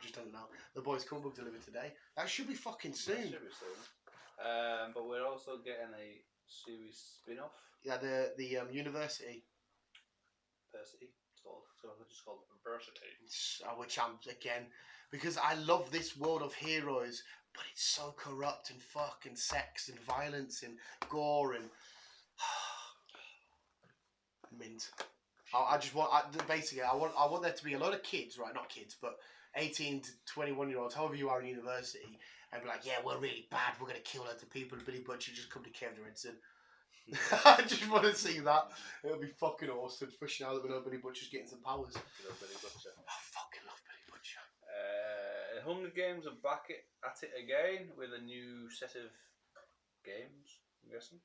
B: just don't know. The Boys comic book delivered today. That should be fucking soon. That should be soon. But we're also getting a series spin-off. Yeah, the University. Versity. It's just called Versity. Which I'm, again, because I love this world of heroes, but it's so corrupt and fucking sex and violence and gore and mint. I want there to be a lot of kids, right? Not kids, but 18 to 21-year-olds, however you are in university, and be like, yeah, we're really bad. We're gonna kill loads of people. Billy Butcher just come to Cave the Redson. I just want to see that. It'll be fucking awesome, especially now that we know Billy Butcher's getting some powers. I love Billy Butcher. I fucking love Billy Butcher. Hunger Games are back at it again with a new set of games, I'm guessing.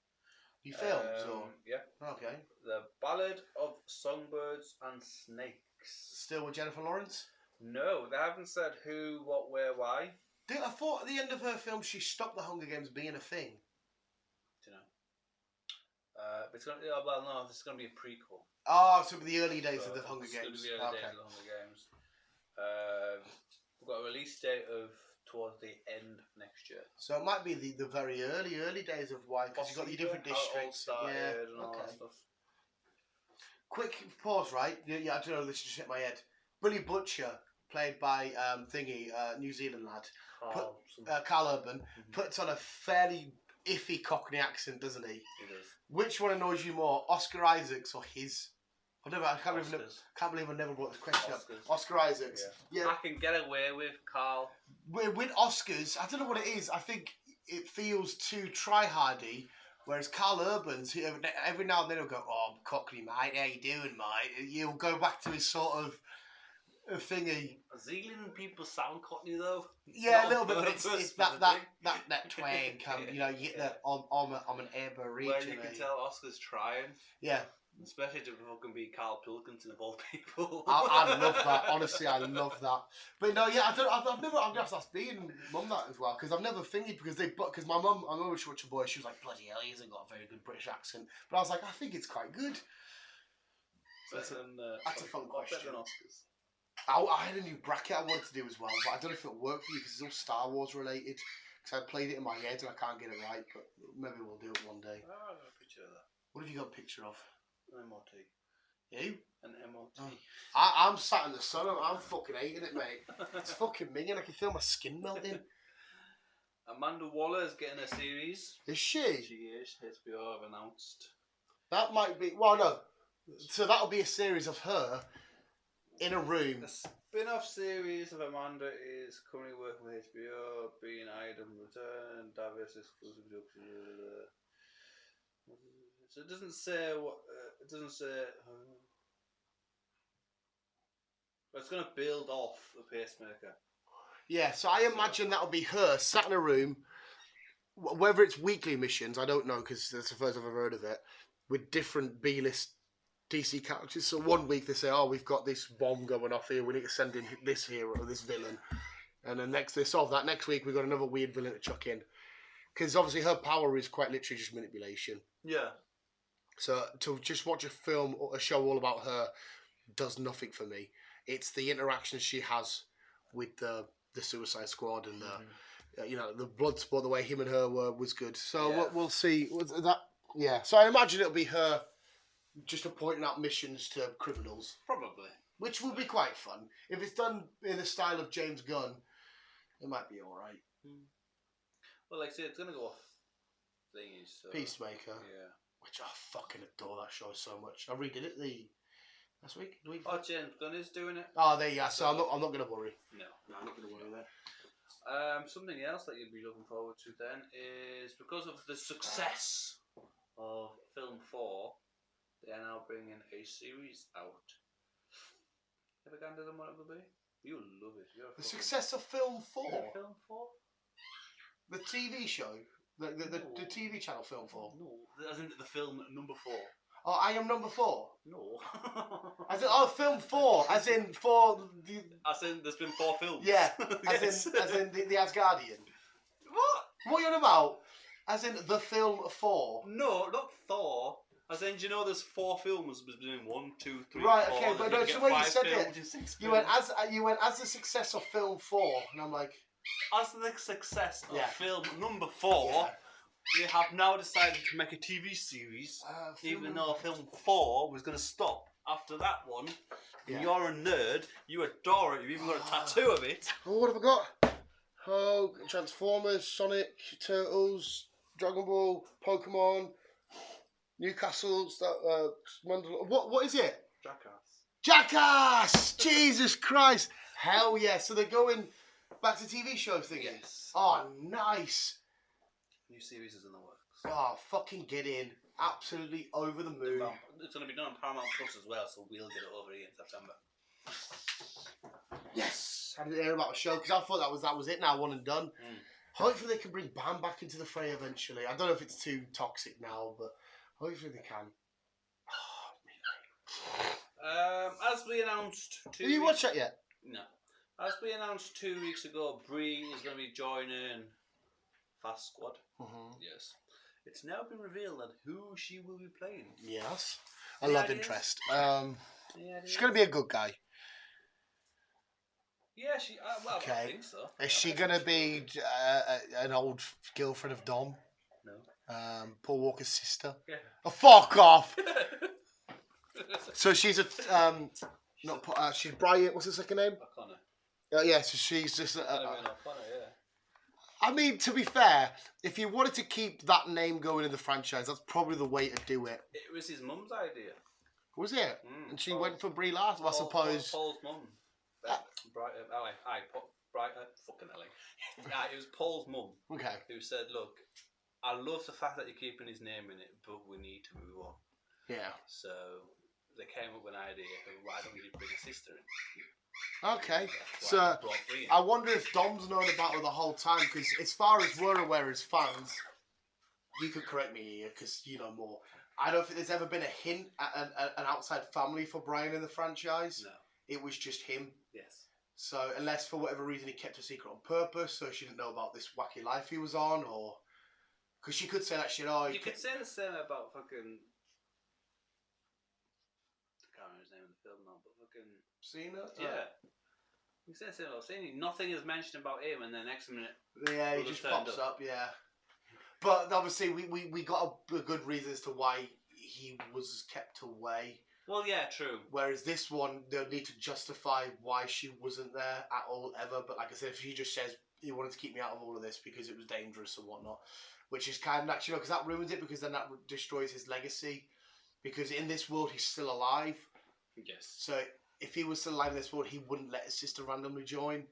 B: New films, or? Yeah. Okay. The Ballad of Songbirds and Snakes. Still with Jennifer Lawrence? No, they haven't said who, what, where, why. I thought at the end of her film she stopped the Hunger Games being a thing. Do you know? But it's gonna no, this is gonna be a prequel. Oh, so the early days of the Hunger Games. The early days of the Hunger Games. We've got a release date of towards the end of next year. So it might be the very early days of why, because you've got the different districts. And all that stuff. Quick pause, right? Yeah, I don't know. This just hit my head. Billy Butcher, played by New Zealand lad, Carl Urban, puts on a fairly iffy Cockney accent, doesn't he? He does. Which one annoys you more, Oscar Isaacs or his? I can't believe I never brought this question up. Oscar Isaacs. Yeah. I can get away with Carl. With Oscars, I don't know what it is. I think it feels too try-hardy. Whereas Carl Urban's, every now and then he'll go, "Oh, Cockney mate, how you doing, mate?" He'll go back to his sort of thingy. Zealand people sound Cockney though. Yeah, a little bit. But it's that twang. You get that. I'm an Aboriginal. Where you can tell Oscar's trying. Yeah. Especially to fucking be Carl Pilkington of all people. I love that. Honestly, I love that. But no, yeah, I've never. I'm just asking mum that as well, because I've never thinking because my mum, I know she watched a boy. She was like, bloody hell, he hasn't got a very good British accent. But I was like, I think it's quite good. So that's a fun question. Better than Oscars. I had a new bracket I wanted to do as well, but I don't know if it'll work for you because it's all Star Wars related. Because I played it in my head and I can't get it right, but maybe we'll do it one day. Oh, I got a picture of that. What have you got a picture of? An MOT. You? An MOT. Oh. I'm sat in the sun and I'm fucking hating it, mate. It's fucking minging. I can feel my skin melting. Amanda Waller is getting a series.
A: Is she?
B: She is. HBO have announced.
A: That might be. Well, no. So that'll be a series of her in a room.
B: A spin-off series of Amanda is currently working with HBO, being Item Return, diverse exclusive production. So it doesn't say what. It doesn't say. But it's going to build off the Pacemaker.
A: Yeah, so I imagine that'll be her sat in a room, whether it's weekly missions, I don't know because that's the first I've ever heard of it, with different B-list DC characters. So one week they say, oh, we've got this bomb going off here, we need to send in this hero, this villain. And then next they solve that. Next week we've got another weird villain to chuck in. Because obviously her power is quite literally just manipulation.
B: Yeah.
A: So to just watch a film or a show all about her does nothing for me. It's the interactions she has with the Suicide Squad and the Bloodsport, the way him and her were was good. So we'll see. That So I imagine it'll be her just pointing out missions to criminals.
B: Probably.
A: Which will be quite fun. If it's done in the style of James Gunn, it might be alright.
B: Well, like I said, it's going to go off thingies. So.
A: Peacemaker.
B: Yeah.
A: Which I fucking adore that show so much. I redid it last week.
B: James Gunn is doing it.
A: Oh, there you go. So I'm not going to worry.
B: No,
A: I'm not going to worry there.
B: Something else that you'd be looking forward to then is because of the success of Film 4, they are now bringing a series out. Have a gander than what it will be? You'll love it.
A: The success of Film 4?
B: Film 4?
A: The TV show? The TV channel Film 4?
B: No, as in the film number 4.
A: Oh, I Am Number 4?
B: No.
A: As in, Film 4, as in for the...
B: As in, there's been 4 films.
A: Yeah,
B: yes.
A: as in the Asgardian.
B: What?
A: What are you on about? As in the film 4?
B: No, not Thor. As in, do you know there's 4 films? There's been 1, 2, 3,
A: right,
B: 4.
A: okay, but no, it's the way you said
B: films,
A: it. You went as the success of Film 4, and I'm like...
B: As the success of film number 4, we have now decided to make a TV series, even though film 4 was going to stop after that one. And you're a nerd, you adore it, you've even got a tattoo of it.
A: Oh, what have I got? Oh, Transformers, Sonic, Turtles, Dragon Ball, Pokemon, Newcastle, what is it? Jackass! Jesus Christ! Hell yeah, so they're going back to TV show thingy?
B: Yes.
A: Oh, nice.
B: New series is in the works.
A: Oh, fucking get in. Absolutely over the moon.
B: It's going to be done on Paramount Plus as well, so we'll get it over here in September.
A: Yes! I didn't hear about the show because I thought that was it now, one and done. Hopefully they can bring Bam back into the fray eventually. I don't know if it's too toxic now, but hopefully they can.
B: As we announced 2
A: Have you watched that yet?
B: No. As we announced 2 weeks ago, Brie is going to be joining Fast Squad. Yes. It's now been revealed that who she will be playing.
A: Yes. A love interest. She's going to be a good guy.
B: Yeah, she. Well,
A: okay.
B: I think so.
A: Is she going to be an old girlfriend of Dom?
B: No.
A: Paul Walker's sister?
B: Yeah.
A: Oh, fuck off! So she's she's Bryant. What's her second name?
B: O'Connor.
A: Yeah, so she's just.
B: O'Connor, yeah.
A: I mean, to be fair, if you wanted to keep that name going in the franchise, that's probably the way to do it.
B: It was his mum's idea.
A: Was it? And she went for Brie Larson, I suppose.
B: Paul's mum. Fucking hell. It was Paul's mum.
A: Okay.
B: Who said, look, I love the fact that you're keeping his name in it, but we need to move on. Yeah. So they came up with an idea of why don't you bring a sister in?
A: Okay, so I wonder if Dom's known about her the whole time, because as far as we're aware as fans, you could correct me here because you know more. I don't think there's ever been a hint at an outside family for Brian in the franchise. No. It was just him. Yes. So unless for whatever reason he kept a secret on purpose, so she didn't know about this wacky life he was on, or because she could say that shit. Oh,
B: you could say the same about fucking. I can't remember his name in the film now, but fucking.
A: Cena?
B: Yeah. You said so. Nothing is mentioned about him, and then next minute.
A: Yeah, he just pops up. Yeah. But obviously, we got a good reason as to why he was kept away.
B: Well, yeah, true.
A: Whereas this one, they'll need to justify why she wasn't there at all ever. But like I said, if she just says he wanted to keep me out of all of this because it was dangerous and whatnot. Which is kind of actually, because that ruins it, because then that destroys his legacy. Because in this world, he's still alive.
B: Yes.
A: So if he was still alive in this world, he wouldn't let his sister randomly join.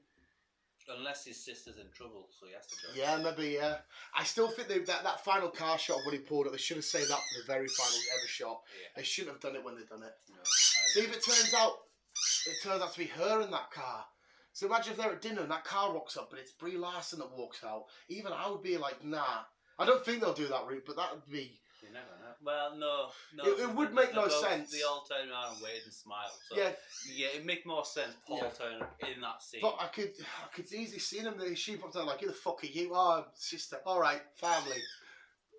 B: Unless his sister's in trouble, so he has to join.
A: Yeah, maybe, yeah. I still think that final car shot when he pulled it, they should have saved that for the very final ever shot. Yeah. They shouldn't have done it when they done it. No, see, if it turns out to be her in that car. So imagine if they're at dinner and that car rocks up, but it's Brie Larson that walks out. Even I would be like, nah. I don't think they'll do that route, but that would be...
B: You never know. Well, no.
A: It would make no sense.
B: They all turn around and wave and smile. So
A: yeah,
B: it'd make more sense. Paul turn in that scene.
A: But I could easily see them. She popped out like, "Who the fuck are you?" "Oh, sister." "All right, family."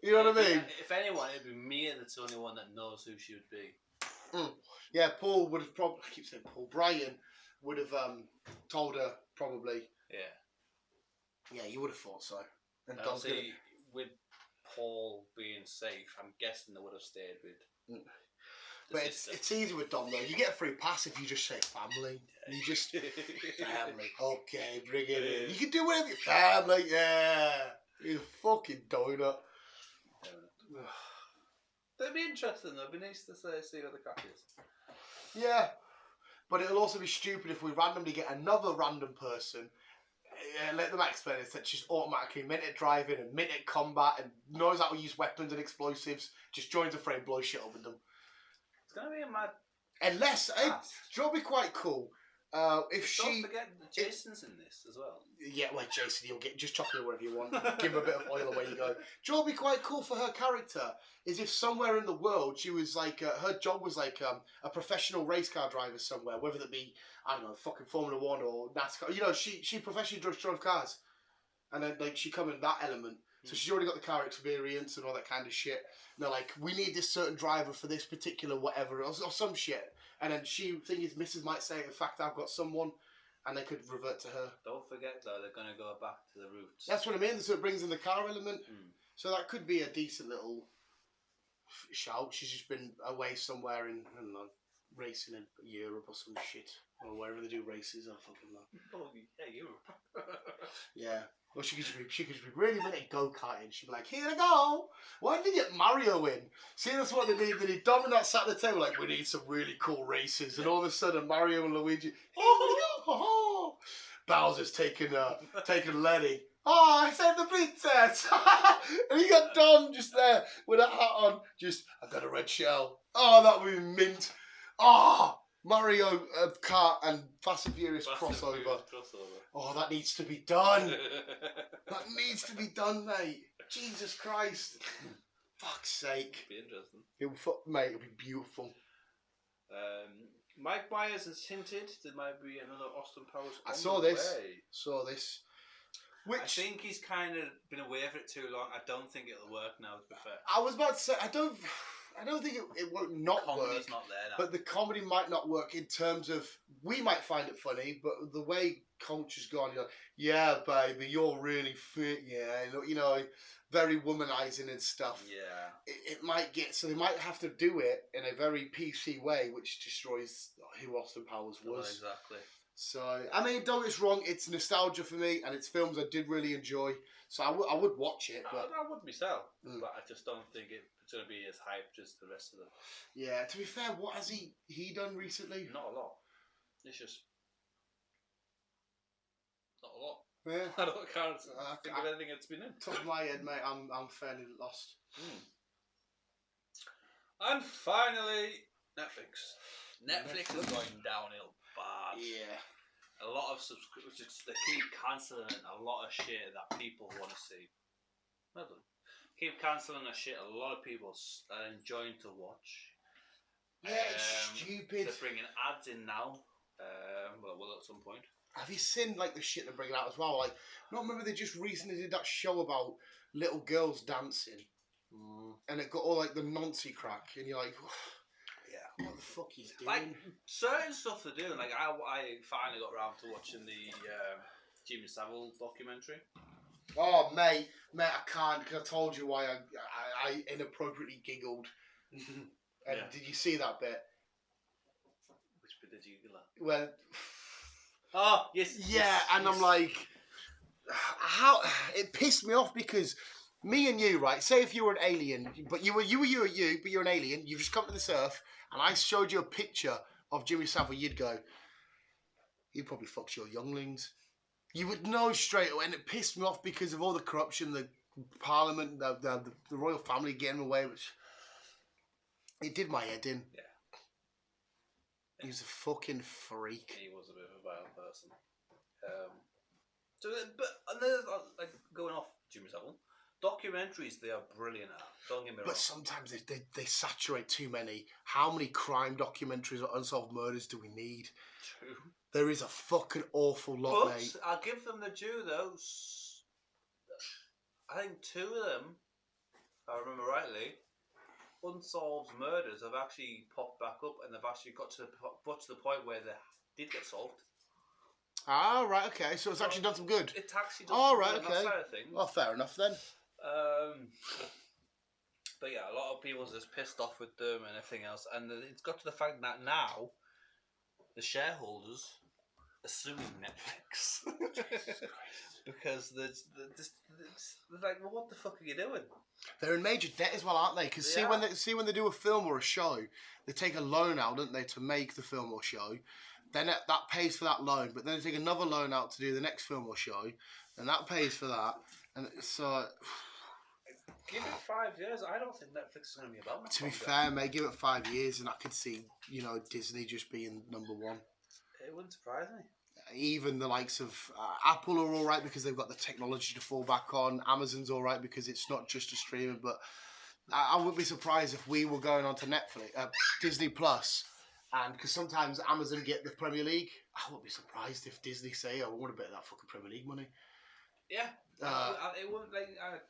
A: You know what I mean?
B: If anyone, it'd be me that's the only one that knows who she would be.
A: Yeah, Paul would have probably. I keep saying Paul. Brian would have told her probably.
B: Yeah.
A: Yeah, you would have thought so. And
B: with Paul being safe, I'm guessing they would have stayed with.
A: But it's easy with Dom though. You get a free pass if you just say family. Yeah. You just family. Okay, bring it in. You can do whatever. Family, yeah. You fucking donut.
B: That'd be interesting though. It'd be nice to see what the crack is.
A: Yeah, but it'll also be stupid if we randomly get another random person. Let them explain it. That she's automatically mint at driving and mint at combat and knows how to use weapons and explosives. Just joins a frame, blows shit up with them.
B: It's gonna be a mad.
A: Unless, do you know what'd be quite cool?
B: Don't forget that Jason's in this as well.
A: Yeah, well, Jason, you'll get just chocolate wherever you want. Give him a bit of oil away you go. Do you know what'd be quite cool for her character? Is if somewhere in the world she was like, her job was like a professional race car driver somewhere, whether that be, I don't know, fucking Formula 1 or NASCAR. You know, she professionally drove cars. And then like she come in that element. So she's already got the car experience and all that kind of shit. And they're like, we need this certain driver for this particular whatever, or some shit. And then Mrs. might say, in fact, I've got someone, and they could revert to her.
B: Don't forget, though, they're going to go back to the roots.
A: That's what I mean. So it brings in the car element. So that could be a decent little shout. She's just been away somewhere in, I don't know, racing in Europe or some shit. Or wherever they do races, I fucking know.
B: Oh, yeah, Europe.
A: Yeah. Or she could just be really good at go-karting. She'd be like, here I go. Why did they get Mario in? See, that's what they need. They need Dom and that sat at the table like, we need some really cool races. And all of a sudden, Mario and Luigi, oh, Bowser's taking Lenny. Oh, I saved the princess. And you got Dom just there with a hat on. Just, I got a red shell. Oh, that would be mint. Oh, Mario Kart and Fast and Furious crossover. Oh, that needs to be done. That needs to be done, mate. Jesus Christ. Fuck's sake.
B: It'd be interesting.
A: Mate, it'll be beautiful.
B: Mike Myers has hinted there might be another Austin Powers.
A: I saw this. Which
B: I think he's kind of been away for it too long. I don't think it'll work now, to be fair.
A: I was about to say, I don't think it won't not work.
B: Comedy's not there now.
A: But the comedy might not work in terms of, we might find it funny, but the way culture's gone, you're like, yeah, baby, you're really fit, yeah, you know, very womanizing and stuff.
B: Yeah.
A: It might get, so they might have to do it in a very PC way, which destroys who Austin Powers was.
B: Oh, exactly.
A: So, I mean, don't get us wrong, it's nostalgia for me, and it's films I did really enjoy. So I would watch it. But
B: I would myself, but I just don't think it's going to be as hyped as the rest of them.
A: Yeah, to be fair, what has he done recently?
B: Not a lot. It's just not a lot.
A: Yeah.
B: I can't think of anything that's been in.
A: Top of my head, mate, I'm fairly lost.
B: And finally, Netflix. Netflix is going downhill bad.
A: Yeah.
B: A lot of subscriptions, they keep cancelling a lot of shit that people want to see. Well done. Keep cancelling a shit a lot of people are enjoying to watch.
A: Yeah, it's stupid.
B: They're bringing ads in now. Well, at some point.
A: Have you seen like the shit they're bringing out as well? Like, remember they just recently did that show about little girls dancing, and it got all like the Nancy crack, and you're like, yeah, what the fuck he's doing?
B: Like certain stuff they're doing. Like I finally got around to watching the Jimmy Savile documentary.
A: Oh mate, I can't, because I told you why I inappropriately giggled. And did you see that bit?
B: Which bit did you giggle at?
A: Well,
B: oh yes.
A: Yeah,
B: yes,
A: and
B: yes.
A: I'm like, how it pissed me off because me and you, right? Say if you were an alien, but you, but you're an alien. You've just come to this Earth, and I showed you a picture of Jimmy Savile. You'd go, "You probably fucked your younglings." You would know straight away, and it pissed me off because of all the corruption, the Parliament, the royal family getting away, which it did my head in.
B: Yeah.
A: He was a fucking freak.
B: He was a bit of a violent person. And then, like going off Jimmy Savile, documentaries they are brilliant at. Don't get me wrong.
A: But sometimes they saturate too many. How many crime documentaries or unsolved murders do we need?
B: True.
A: There is a fucking awful lot,
B: But
A: mate.
B: I'll give them the due though. I think 2 of them, if I remember rightly, unsolved murders have actually popped back up, and they've actually got to the point where they did get solved.
A: Ah, right, okay. So it's actually done some good.
B: It's actually done
A: some
B: good
A: right,
B: on
A: okay.
B: that side of things.
A: Well, fair enough then.
B: But yeah, a lot of people are just pissed off with them and everything else, and it's got to the fact that now the shareholders are suing Netflix because they're like, well, what the fuck are you doing?
A: They're in major debt as well, aren't they? Because see when they do a film or a show, they take a loan out, don't they, to make the film or show. Then that pays for that loan, but then they take another loan out to do the next film or show, and that pays for that. And so,
B: give it 5 years. I don't think Netflix is going to be about.
A: To be fair, mate, give it 5 years, and I could see Disney just being number one.
B: It wouldn't surprise me.
A: Even the likes of Apple are all right because they've got the technology to fall back on. Amazon's all right because it's not just a streaming. But I wouldn't be surprised if we were going on to Netflix, Disney Plus, and because sometimes Amazon get the Premier League. I wouldn't be surprised if Disney say, "I want a bit of that fucking Premier League money."
B: Yeah, it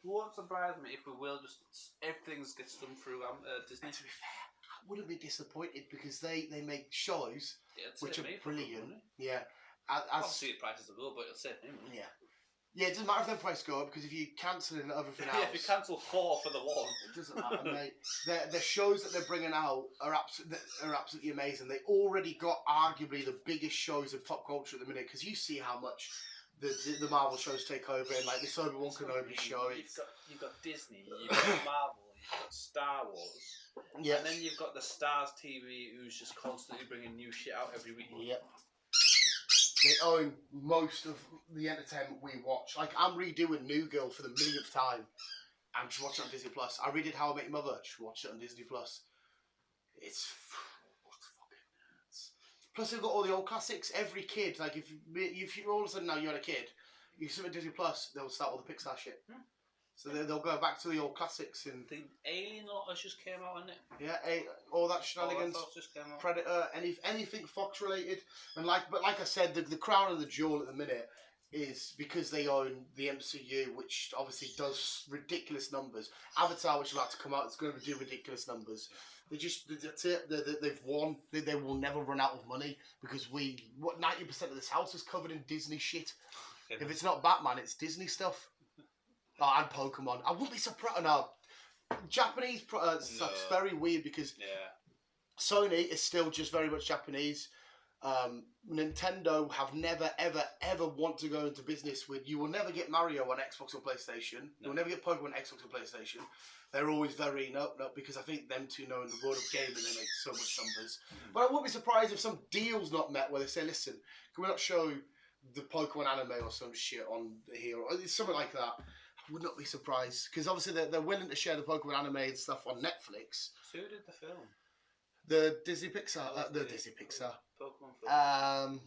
B: won't surprise me if we will just everything gets done through Disney.
A: To be fair, I wouldn't be disappointed because they make shows which are brilliant. Yeah.
B: Obviously, the prices will go, but it'll save me money.
A: Yeah, it doesn't matter if the price go up because if you cancel everything else...
B: if you cancel 4 for the one...
A: It doesn't matter, mate. The shows that they're bringing out are absolutely amazing. They already got arguably the biggest shows of pop culture at the minute because you see how much the Marvel shows take over and like this Obi-Wan Kenobi show.
B: You've got Disney, you've got Marvel, you've got Star Wars. Yeah. And then you've got the Stars TV who's just constantly bringing new shit out every week.
A: Yep. They own most of the entertainment we watch. Like, I'm redoing New Girl for the millionth time. I'm just watching it on Disney Plus. I redid How I Met Your Mother. Just watch it on Disney Plus. It's fucking nuts. Plus, they've got all the old classics. Every kid, like, if you're all of a sudden now you had a kid, you submit Disney Plus, they'll start all the Pixar shit. So they'll go back to the old classics. And
B: the Alien lot just came out, isn't it?
A: Yeah, all that shenanigans.
B: Just came out.
A: Predator, anything Fox related, and like I said, the crown and the jewel at the minute is because they own the MCU, which obviously does ridiculous numbers. Avatar, which is about to come out, it's going to do ridiculous numbers. That's it. They've won. They will never run out of money because 90% of this house is covered in Disney shit. If it's not Batman, it's Disney stuff. Oh, and Pokemon. I wouldn't be surprised. No, Japanese stuff's very weird because Sony is still just very much Japanese. Nintendo have never, ever, ever want to go into business with... You will never get Mario on Xbox or PlayStation. No. You'll never get Pokemon on Xbox or PlayStation. They're always very... No, because I think them two know in the world of gaming they make so much numbers. But I wouldn't be surprised if some deal's not met where they say, listen, can we not show the Pokemon anime or some shit on here? Or something like that. I would not be surprised because obviously they're willing to share the Pokemon anime and stuff on Netflix.
B: So who did the film?
A: The Disney Pixar. Disney Pixar.
B: Pokemon film.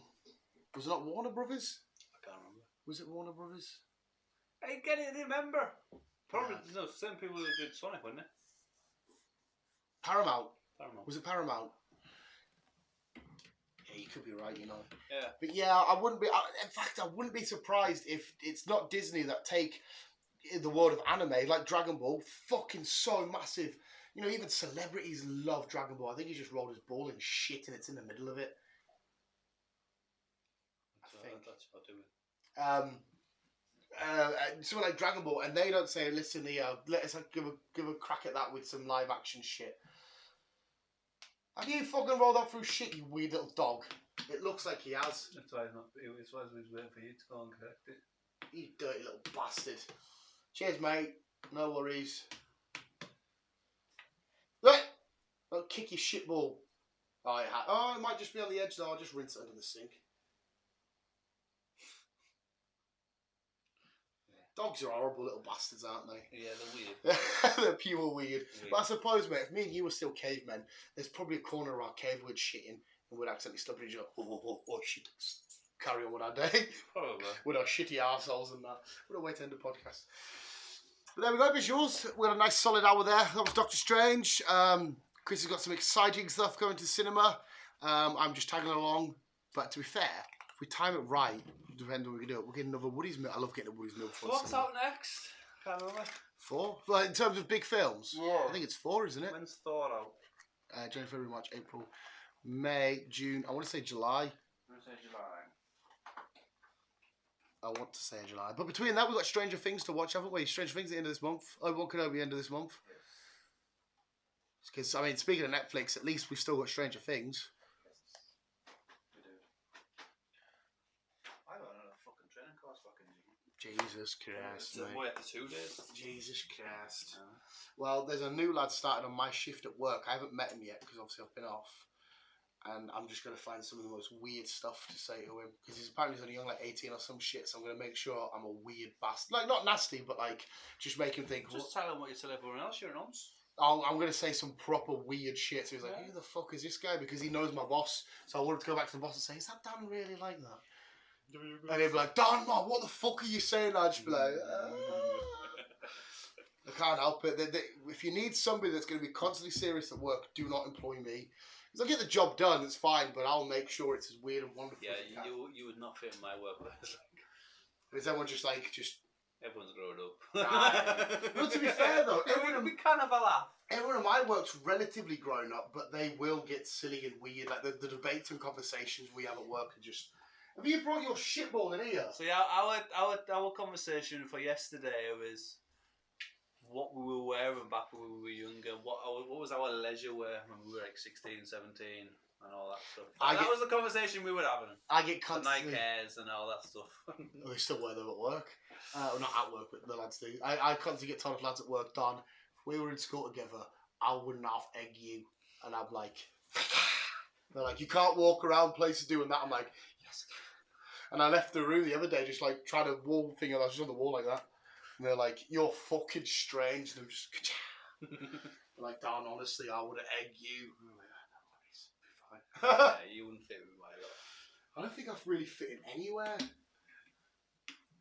A: Was it not Warner Brothers?
B: I can't remember.
A: Was it Warner Brothers?
B: I get it. Remember? Probably no. Same people who did Sonic, wasn't it?
A: Paramount. Was it Paramount? Yeah, you could be right, you know.
B: Yeah.
A: But yeah, I wouldn't be. In fact, I wouldn't be surprised if it's not Disney that take the world of anime, like Dragon Ball, fucking so massive. You know, even celebrities love Dragon Ball. I think he just rolled his ball in shit and it's in the middle of it. I think.
B: That's what doing.
A: Something like Dragon Ball, and they don't say, listen here, let us give a crack at that with some live action shit. Have you fucking rolled that through shit, you weird little dog? It looks like he has.
B: That's why he's waiting for you to go and collect it.
A: You dirty little bastard. Cheers, mate. No worries. Right. Don't kick your shit ball. Oh, it might just be on the edge though. I'll just rinse it under the sink. Dogs are horrible little bastards, aren't they?
B: Yeah, they're
A: weird. They're pure weird. But I suppose, mate, if me and you were still cavemen, there's probably a corner of our cave we'd shitting and we'd accidentally stop and just go, oh, shit. Carry on with our day.
B: Probably.
A: With our shitty arseholes and that. What a way to end the podcast. But there we go, visuals. We had a nice solid hour there. That was Doctor Strange. Chris has got some exciting stuff going to the cinema. I'm just tagging along. But to be fair, if we time it right, depending on what we can do, we'll get another Woody's Meal. I love getting a Woody's Meal.
B: So what's out next? Can't remember.
A: 4? Well, in terms of big films?
B: Yeah.
A: I think it's 4, isn't it?
B: When's Thor out?
A: January, February, March, April, May, June. I want to say July.
B: I'm going to say July.
A: I want to say July. But between that, we've got Stranger Things to watch, haven't we? Stranger Things at the end of this month. Obi-Wan Kenobi end of this month.
B: Yes.
A: Because, I mean, speaking of Netflix, at least we've still got Stranger Things.
B: Yes. We do. I got another fucking training course fucking
A: Jesus Christ, mate.
B: Wait, after 2 days?
A: Jesus Christ. Well, there's a new lad started on my shift at work. I haven't met him yet, because obviously I've been off. And I'm just going to find some of the most weird stuff to say to him. Because he's apparently only young, like 18 or some shit. So I'm going to make sure I'm a weird bastard. Like, not nasty, but like, just make him think.
B: Just tell him what you tell everyone else, you're an nonce.
A: I'm going to say some proper weird shit. So he's like, who the fuck is this guy? Because he knows my boss. So I wanted to go back to the boss and say, is that Dan really like that? And he'd be like, Dan, man, what the fuck are you saying? I'd just be like, I can't help it. If you need somebody that's going to be constantly serious at work, do not employ me. Because I'll get the job done, it's fine, but I'll make sure it's as weird and wonderful as it can.
B: You would not fit in my workplace.
A: Is everyone just...
B: Everyone's grown up.
A: Nah. But to be fair though,
B: we kind of a laugh.
A: Everyone in my work's relatively grown up, but they will get silly and weird. Like the debates and conversations we have at work are just... Have you brought your shitball in here?
B: So yeah, our conversation for yesterday was what we were wearing back when we were younger. What was our leisure wear when we were like 16, 17 and all that stuff. That was the conversation we were having.
A: I get constantly...
B: The Nike Airs and all that stuff.
A: They still wear them at work. Well, not at work, but the lads do. I constantly get told of lads at work, Don, if we were in school together, I wouldn't have egg you. And I'm like... They're like, you can't walk around places doing that. I'm like, yes. And I left the room the other day just like trying to wall thing, and I was just on the wall like that. And they're like, you're fucking strange. And I'm just, like, Dan, honestly, I would have egged you. And I'm like, no worries, be fine.
B: Yeah, you wouldn't fit with my lot.
A: I don't think I've really fit in anywhere.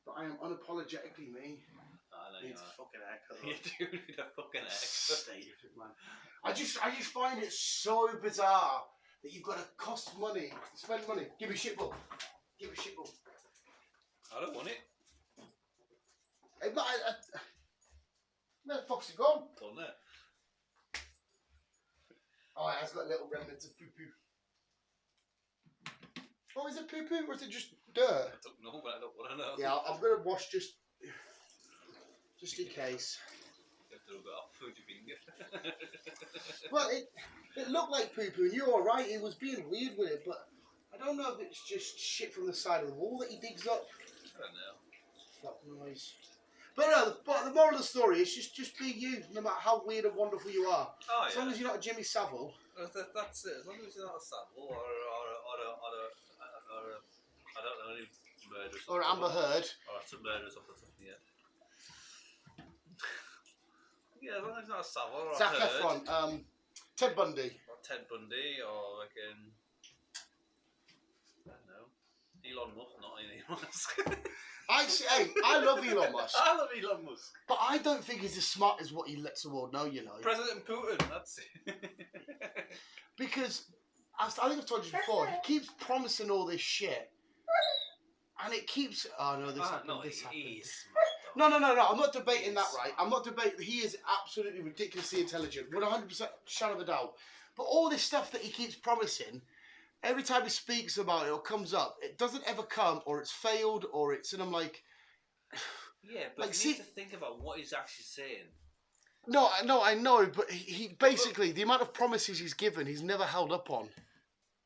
A: But I am unapologetically me.
B: I know
A: I need a fucking haircut.
B: You do need a fucking haircut.
A: Stupid, man. I just find it so bizarre that you've got to cost money, spend money. Give me a shitball. Give me a shitball.
B: I don't want it.
A: Hey, but where the fuck's it gone?
B: Done it.
A: Oh, it's got little remnants of poo-poo. Oh, is it poo-poo or is it just dirt?
B: I don't know, but I don't want to know.
A: Yeah, I'm going to wash just in case.
B: You have to rub it off with your finger.
A: Well, it looked like poo-poo and you're alright, he was being weird with it, but I don't know if it's just shit from the side of the wall that he digs up.
B: I don't know.
A: Fuck noise. But no, the moral of the story is just be you, no matter how weird and wonderful you are.
B: Oh,
A: as long as you're not a Jimmy Savile.
B: That's it. As long as you're not a Savile or I don't know, any murderers.
A: Or Amber Heard.
B: Or some murderers off the top of the head. Yeah, as long as you're not a Savile or a
A: Zac
B: Heard.
A: Efron, Ted Bundy.
B: Or Ted Bundy, or like I don't know, Elon Musk, not Elon Musk.
A: I love Elon Musk.
B: I love Elon Musk.
A: But I don't think he's as smart as what he lets the world know, you know.
B: President Putin, that's it.
A: Because, I think I've told you before, he keeps promising all this shit. And it keeps... Oh, no, this happened, this happened. No, I'm not debating that, right? I'm not debating... He is absolutely ridiculously intelligent. 100% shadow of a doubt. But all this stuff that he keeps promising... Every time he speaks about it or comes up, it doesn't ever come, or it's failed, or it's... And I'm like...
B: Yeah, but you need to think about what he's actually saying. No,
A: I know, but he basically... the amount of promises he's given, he's never held up on.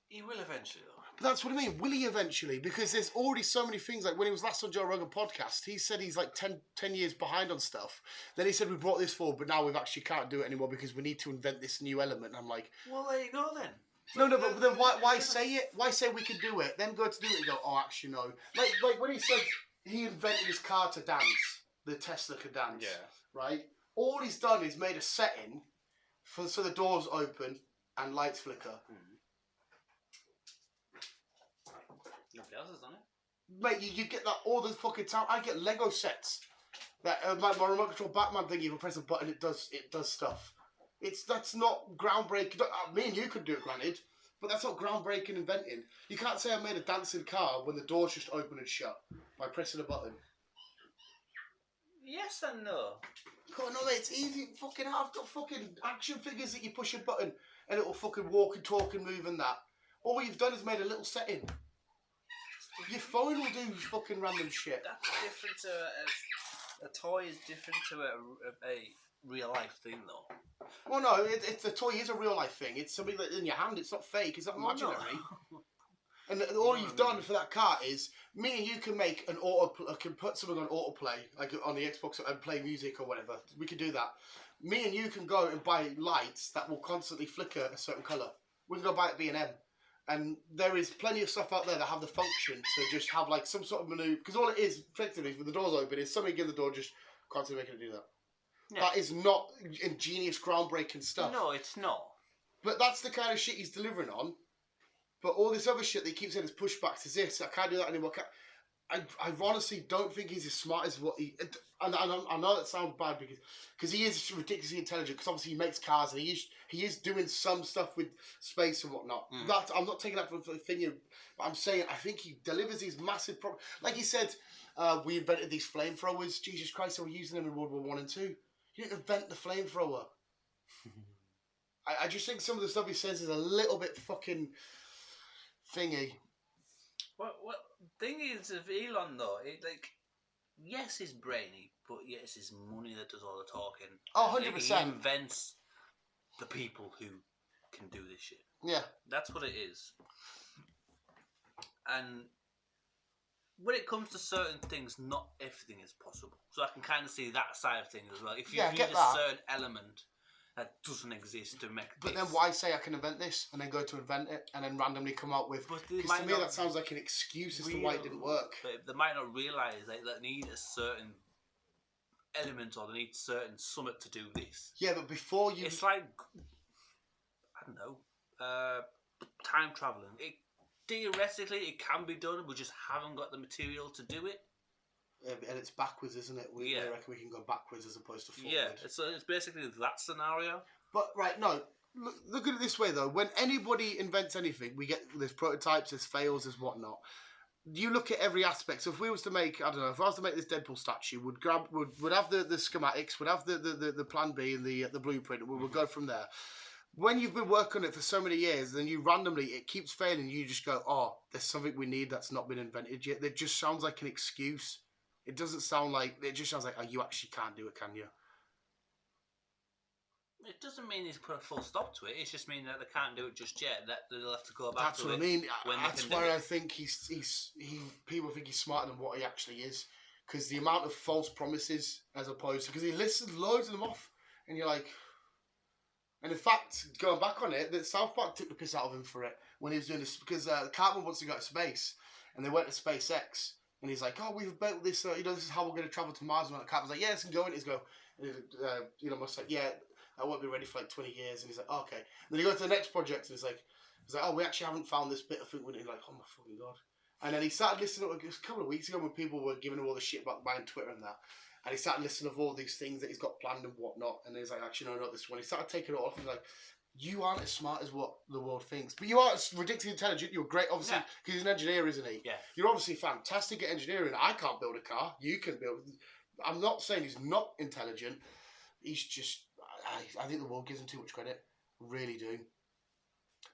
B: He will eventually, though.
A: That's what I mean. Will he eventually? Because there's already so many things. Like when he was last on Joe Rogan podcast, he said he's like 10 years behind on stuff. Then he said we brought this forward, but now we actually can't do it anymore because we need to invent this new element. And I'm like,
B: well, there you go then.
A: No, but then why say it? Why say we can do it? Then go to do it and go, oh, actually no. Like when he said he invented his car to dance, the Tesla could dance.
B: Yeah.
A: Right. All he's done is made a setting so the doors open and lights flicker.
B: Nobody else has done it.
A: Mate, you get that all the fucking time. I get Lego sets. That my remote control Batman thing. You press a button, it does stuff. That's not groundbreaking. Me and you could do it, granted, but that's not groundbreaking inventing. You can't say I made a dancing car when the doors just open and shut by pressing a button.
B: Yes and no.
A: Oh no, mate, it's easy. Fucking, I've got fucking action figures that you push a button and it will fucking walk and talk and move and that. All you've done is made a little setting. Your phone will do fucking random shit.
B: That's different to a toy is different to a real life thing though.
A: Well, no, it's a toy is a real life thing. It's something that's in your hand. It's not fake. It's not imaginary.
B: No.
A: And all you've done for that car is me and you can make an can put something on autoplay, like on the Xbox, and play music or whatever. We can do that. Me and you can go and buy lights that will constantly flicker a certain colour. We can go buy it at B&M. And there is plenty of stuff out there that have the function to just have like some sort of manoeuvre. Because all it is, effectively, when the door's open, is something in the door just constantly making it do that. Yeah. That is not ingenious, groundbreaking stuff.
B: No, it's not.
A: But that's the kind of shit he's delivering on. But all this other shit that he keeps saying is pushbacks to this. I can't do that anymore. I honestly don't think he's as smart as what he... And I know that sounds bad because he is ridiculously intelligent because obviously he makes cars and he is doing some stuff with space and whatnot. I'm not taking that for the thing, but I'm saying I think he delivers these massive problems. Like he said, we invented these flamethrowers. Jesus Christ, they were using them in World War I and II. You didn't invent the flamethrower. I just think some of the stuff he says is a little bit fucking thingy.
B: What thing is of Elon though? Yes, he's brainy, but yes, it's money that does all the talking.
A: Oh, 100%.
B: He invents the people who can do this shit.
A: Yeah,
B: that's what it is. And when it comes to certain things, not everything is possible. So I can kind of see that side of things as well. If you need a certain element that doesn't exist to make
A: but then why say I can invent this and then go to invent it and then randomly come out with... Because to me that sounds like an excuse as to why it didn't work.
B: But they might not realise that they need a certain element or they need certain summit to do this.
A: Yeah, but before you...
B: It's like, I don't know, time travelling. Theoretically it can be done, we just haven't got the material to do it.
A: And it's backwards, isn't it? We reckon we can go backwards as opposed to forward.
B: Yeah, it's basically that scenario.
A: But, right, no. Look at it this way, though. When anybody invents anything, we get... There's prototypes, there's fails, there's whatnot. You look at every aspect. So if we was to make... I don't know. If I was to make this Deadpool statue, would have the schematics, would have the plan B and the blueprint, and we would go from there. When you've been working on it for so many years, then you randomly... It keeps failing, you just go, oh, there's something we need that's not been invented yet. It just sounds like an excuse. It doesn't sound like... It just sounds like, oh, you actually can't do it, can you?
B: It doesn't mean he's put a full stop to it. It's just mean that they can't do it just yet. That they'll have to go back to it.
A: That's what I mean. That's why I think people think he's smarter than what he actually is. Because the amount of false promises as opposed to... Because he lists loads of them off. And you're like... And in fact, going back on it, that South Park took the piss out of him for it when he was doing this. Because Cartman wants to go to space. And they went to SpaceX. And he's like, oh, we've built this, this is how we're going to travel to Mars. And Captain's like, yeah, it's going. He's go. And Musk's like, yeah, I won't be ready for like 20 years. And he's like, oh, okay. And then he goes to the next project and he's like, oh, we actually haven't found this bit of thing. And he's like, oh my fucking God. And then he started listening, it was a couple of weeks ago when people were giving him all the shit about buying Twitter and that. And he started listening to all these things that he's got planned and whatnot. And he's like, actually, no, not this one. He started taking it off and he's like, you aren't as smart as what the world thinks. But you are ridiculously intelligent. You're great, obviously, because he's an engineer, isn't he?
B: Yeah.
A: You're obviously fantastic at engineering. I can't build a car. You can build. I'm not saying he's not intelligent. He's just... I think the world gives him too much credit. Really do.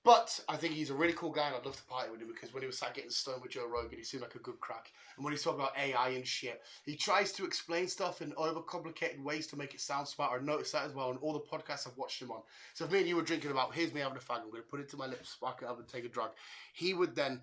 A: But I think he's a really cool guy, and I'd love to party with him because when he was sat getting stoned with Joe Rogan, he seemed like a good crack. And when he's talking about AI and shit, he tries to explain stuff in overcomplicated ways to make it sound smart. I noticed that as well in all the podcasts I've watched him on. So if me and you were drinking about, here's me having a fag, I'm going to put it to my lips, spark it up and take a drag, he would then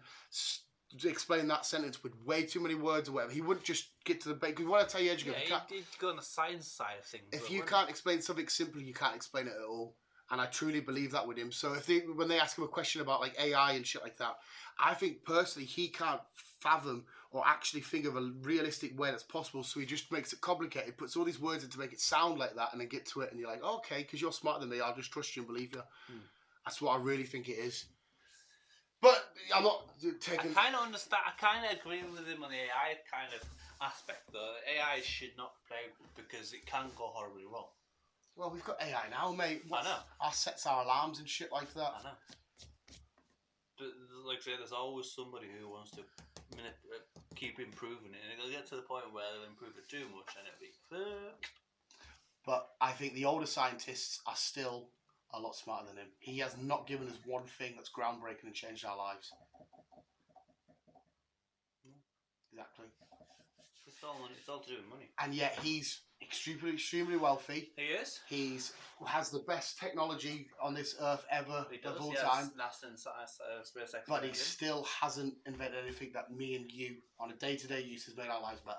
A: explain that sentence with way too many words or whatever. He wouldn't just get to the bait. Because what I tell you, Edgar,
B: he'd go on the science side of things.
A: If you can't explain something simply, you can't explain it at all. And I truly believe that with him. So when they ask him a question about like AI and shit like that, I think personally he can't fathom or actually think of a realistic way that's possible. So he just makes it complicated, puts all these words in to make it sound like that, and then get to it, and you're like, okay, because you're smarter than me, I'll just trust you and believe you. That's what I really think it is. But I'm not taking.
B: I kind of understand. I kind of agree with him on the AI kind of aspect, though. AI should not play because it can go horribly wrong.
A: Well, we've got AI now, mate.
B: I know.
A: Our sets our alarms and shit like that.
B: I know. But like I say, there's always somebody who wants to keep improving it, and it'll get to the point where they'll improve it too much, and it'll be fucked.
A: But I think the older scientists are still a lot smarter than him. He has not given us one thing that's groundbreaking and changed our lives. Exactly.
B: It's all to do with money.
A: And yet he's extremely wealthy.
B: He is.
A: Has the best technology on this earth ever of all time.
B: SpaceX.
A: But he still hasn't invented anything that me and you, on a day-to-day use, has made our lives better.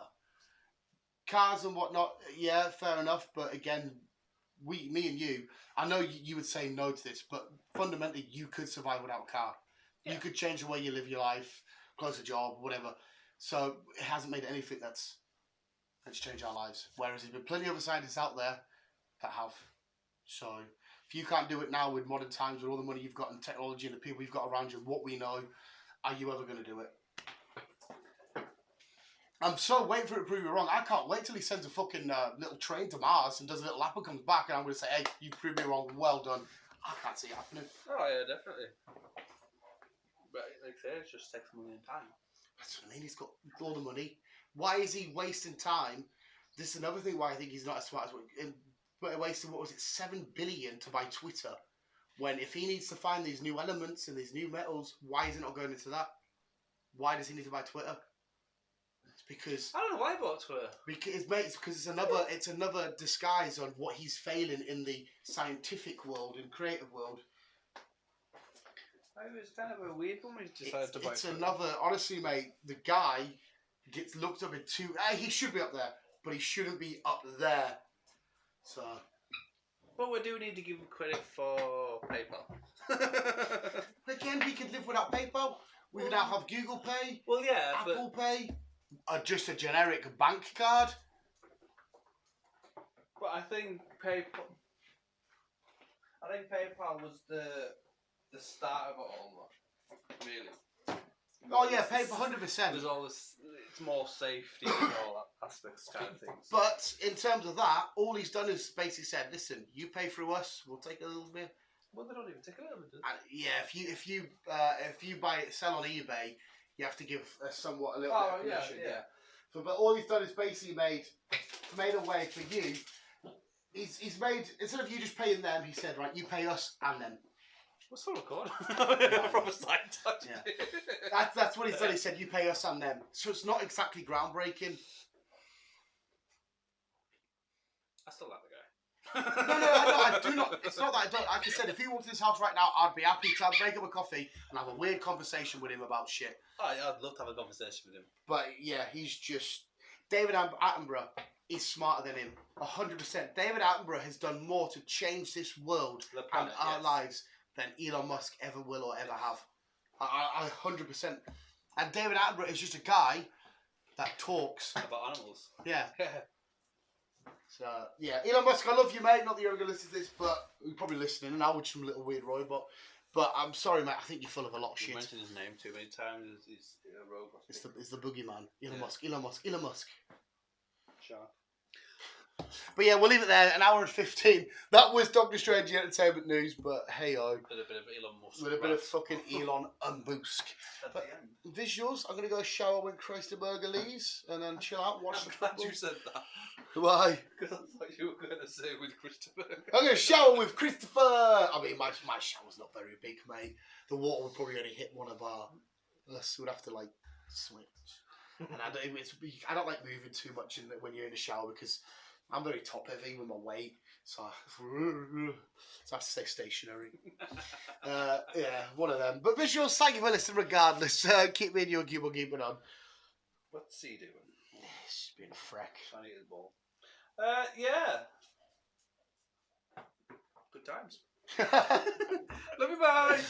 A: Cars and whatnot, yeah, fair enough. But again, me and you, I know you would say no to this, but fundamentally, you could survive without a car. Yeah. You could change the way you live your life, close a job, whatever. So it hasn't made anything that's changed our lives. Whereas there's been plenty of other scientists out there that have. So if you can't do it now with modern times, with all the money you've got and technology and the people you've got around you and what we know, are you ever going to do it? I'm so waiting for it to prove me wrong. I can't wait till he sends a fucking little train to Mars and does a little lap and comes back, and I'm going to say, hey, you proved me wrong, well done. I can't see it happening.
B: Oh yeah, definitely. But like I say, it just takes money and time.
A: That's what I mean. He's got all the money. Why is he wasting time? This is another thing why I think he's not as smart as but wasting, what was it, $7 billion to buy Twitter, when if he needs to find these new elements and these new metals, why is he not going into that? Why does he need to buy Twitter? It's because
B: I don't know why he bought Twitter.
A: Because it's another disguise on what he's failing in the scientific world and creative world.
B: It was kind of a weird one when he decided to buy Twitter.
A: It's another, honestly, mate, the guy gets looked up in two. He should be up there, but he shouldn't be up there. So.
B: But we do need to give him credit for PayPal.
A: Again, we could live without PayPal. We would now have Google Pay.
B: Well, yeah,
A: Apple Pay. Just a generic bank card.
B: But I think PayPal was the start of it all, really.
A: Oh yeah, PayPal 100%.
B: There's all this. It's more safety and all that aspects kind of things.
A: But in terms of that, all he's done is basically said, "Listen, you pay through us, we'll take a little bit."
B: Well, they don't even take a little bit. Do
A: they? Yeah, if you sell on eBay, you have to give a little bit of commission. Yeah. So, but all he's done is basically made a way for you. He's made, instead of you just paying them, he said, right, you pay us and them.
B: We're still recording. From a side touch.
A: Yeah. That's what he said. He said, you pay us and them. So it's not exactly groundbreaking.
B: I still like the guy.
A: No, I do not. It's not that I don't. Like I said, if he walked in this house right now, I'd be happy to break up a coffee and have a weird conversation with him about shit.
B: Oh, yeah, I'd love to have a conversation with him.
A: But yeah, he's just... David Attenborough is smarter than him. 100%. David Attenborough has done more to change this world and our lives than Elon Musk ever will or ever have. I 100%. And David Attenborough is just a guy that talks
B: about animals.
A: Yeah. So yeah, Elon Musk, I love you, mate. Not that you're ever gonna listen to this, but you're probably listening. And I would some little weird robot. But I'm sorry, mate. I think you're full of a lot of shit.
B: You mentioned his name too many times. He's a robot.
A: It's the boogeyman. Elon Musk. Elon Musk.
B: Sure.
A: But yeah, we'll leave it there. An hour and 15. That was Doctor Strange Entertainment News, but hey-oh.
B: With a bit of Elon Musk.
A: With a bit of fucking Elon and Musk. But visuals, I'm going to go shower when Christopher leaves and then chill out, watch the football.
B: I'm glad you said that.
A: Why?
B: Because I thought you were going to say with Christopher.
A: I'm going to shower with Christopher. I mean, my shower's not very big, mate. The water would probably only hit one of us. We'd have to, like, switch. And I don't like moving too much when you're in the shower because I'm very top heavy with my weight, so I have to stay stationary. Yeah, one of them. But visuals, thank you for listening regardless. Keep me in your keep on.
B: What's he doing?
A: He's being a freak.
B: Trying to eat his ball. Yeah. Good times. Love you, bye.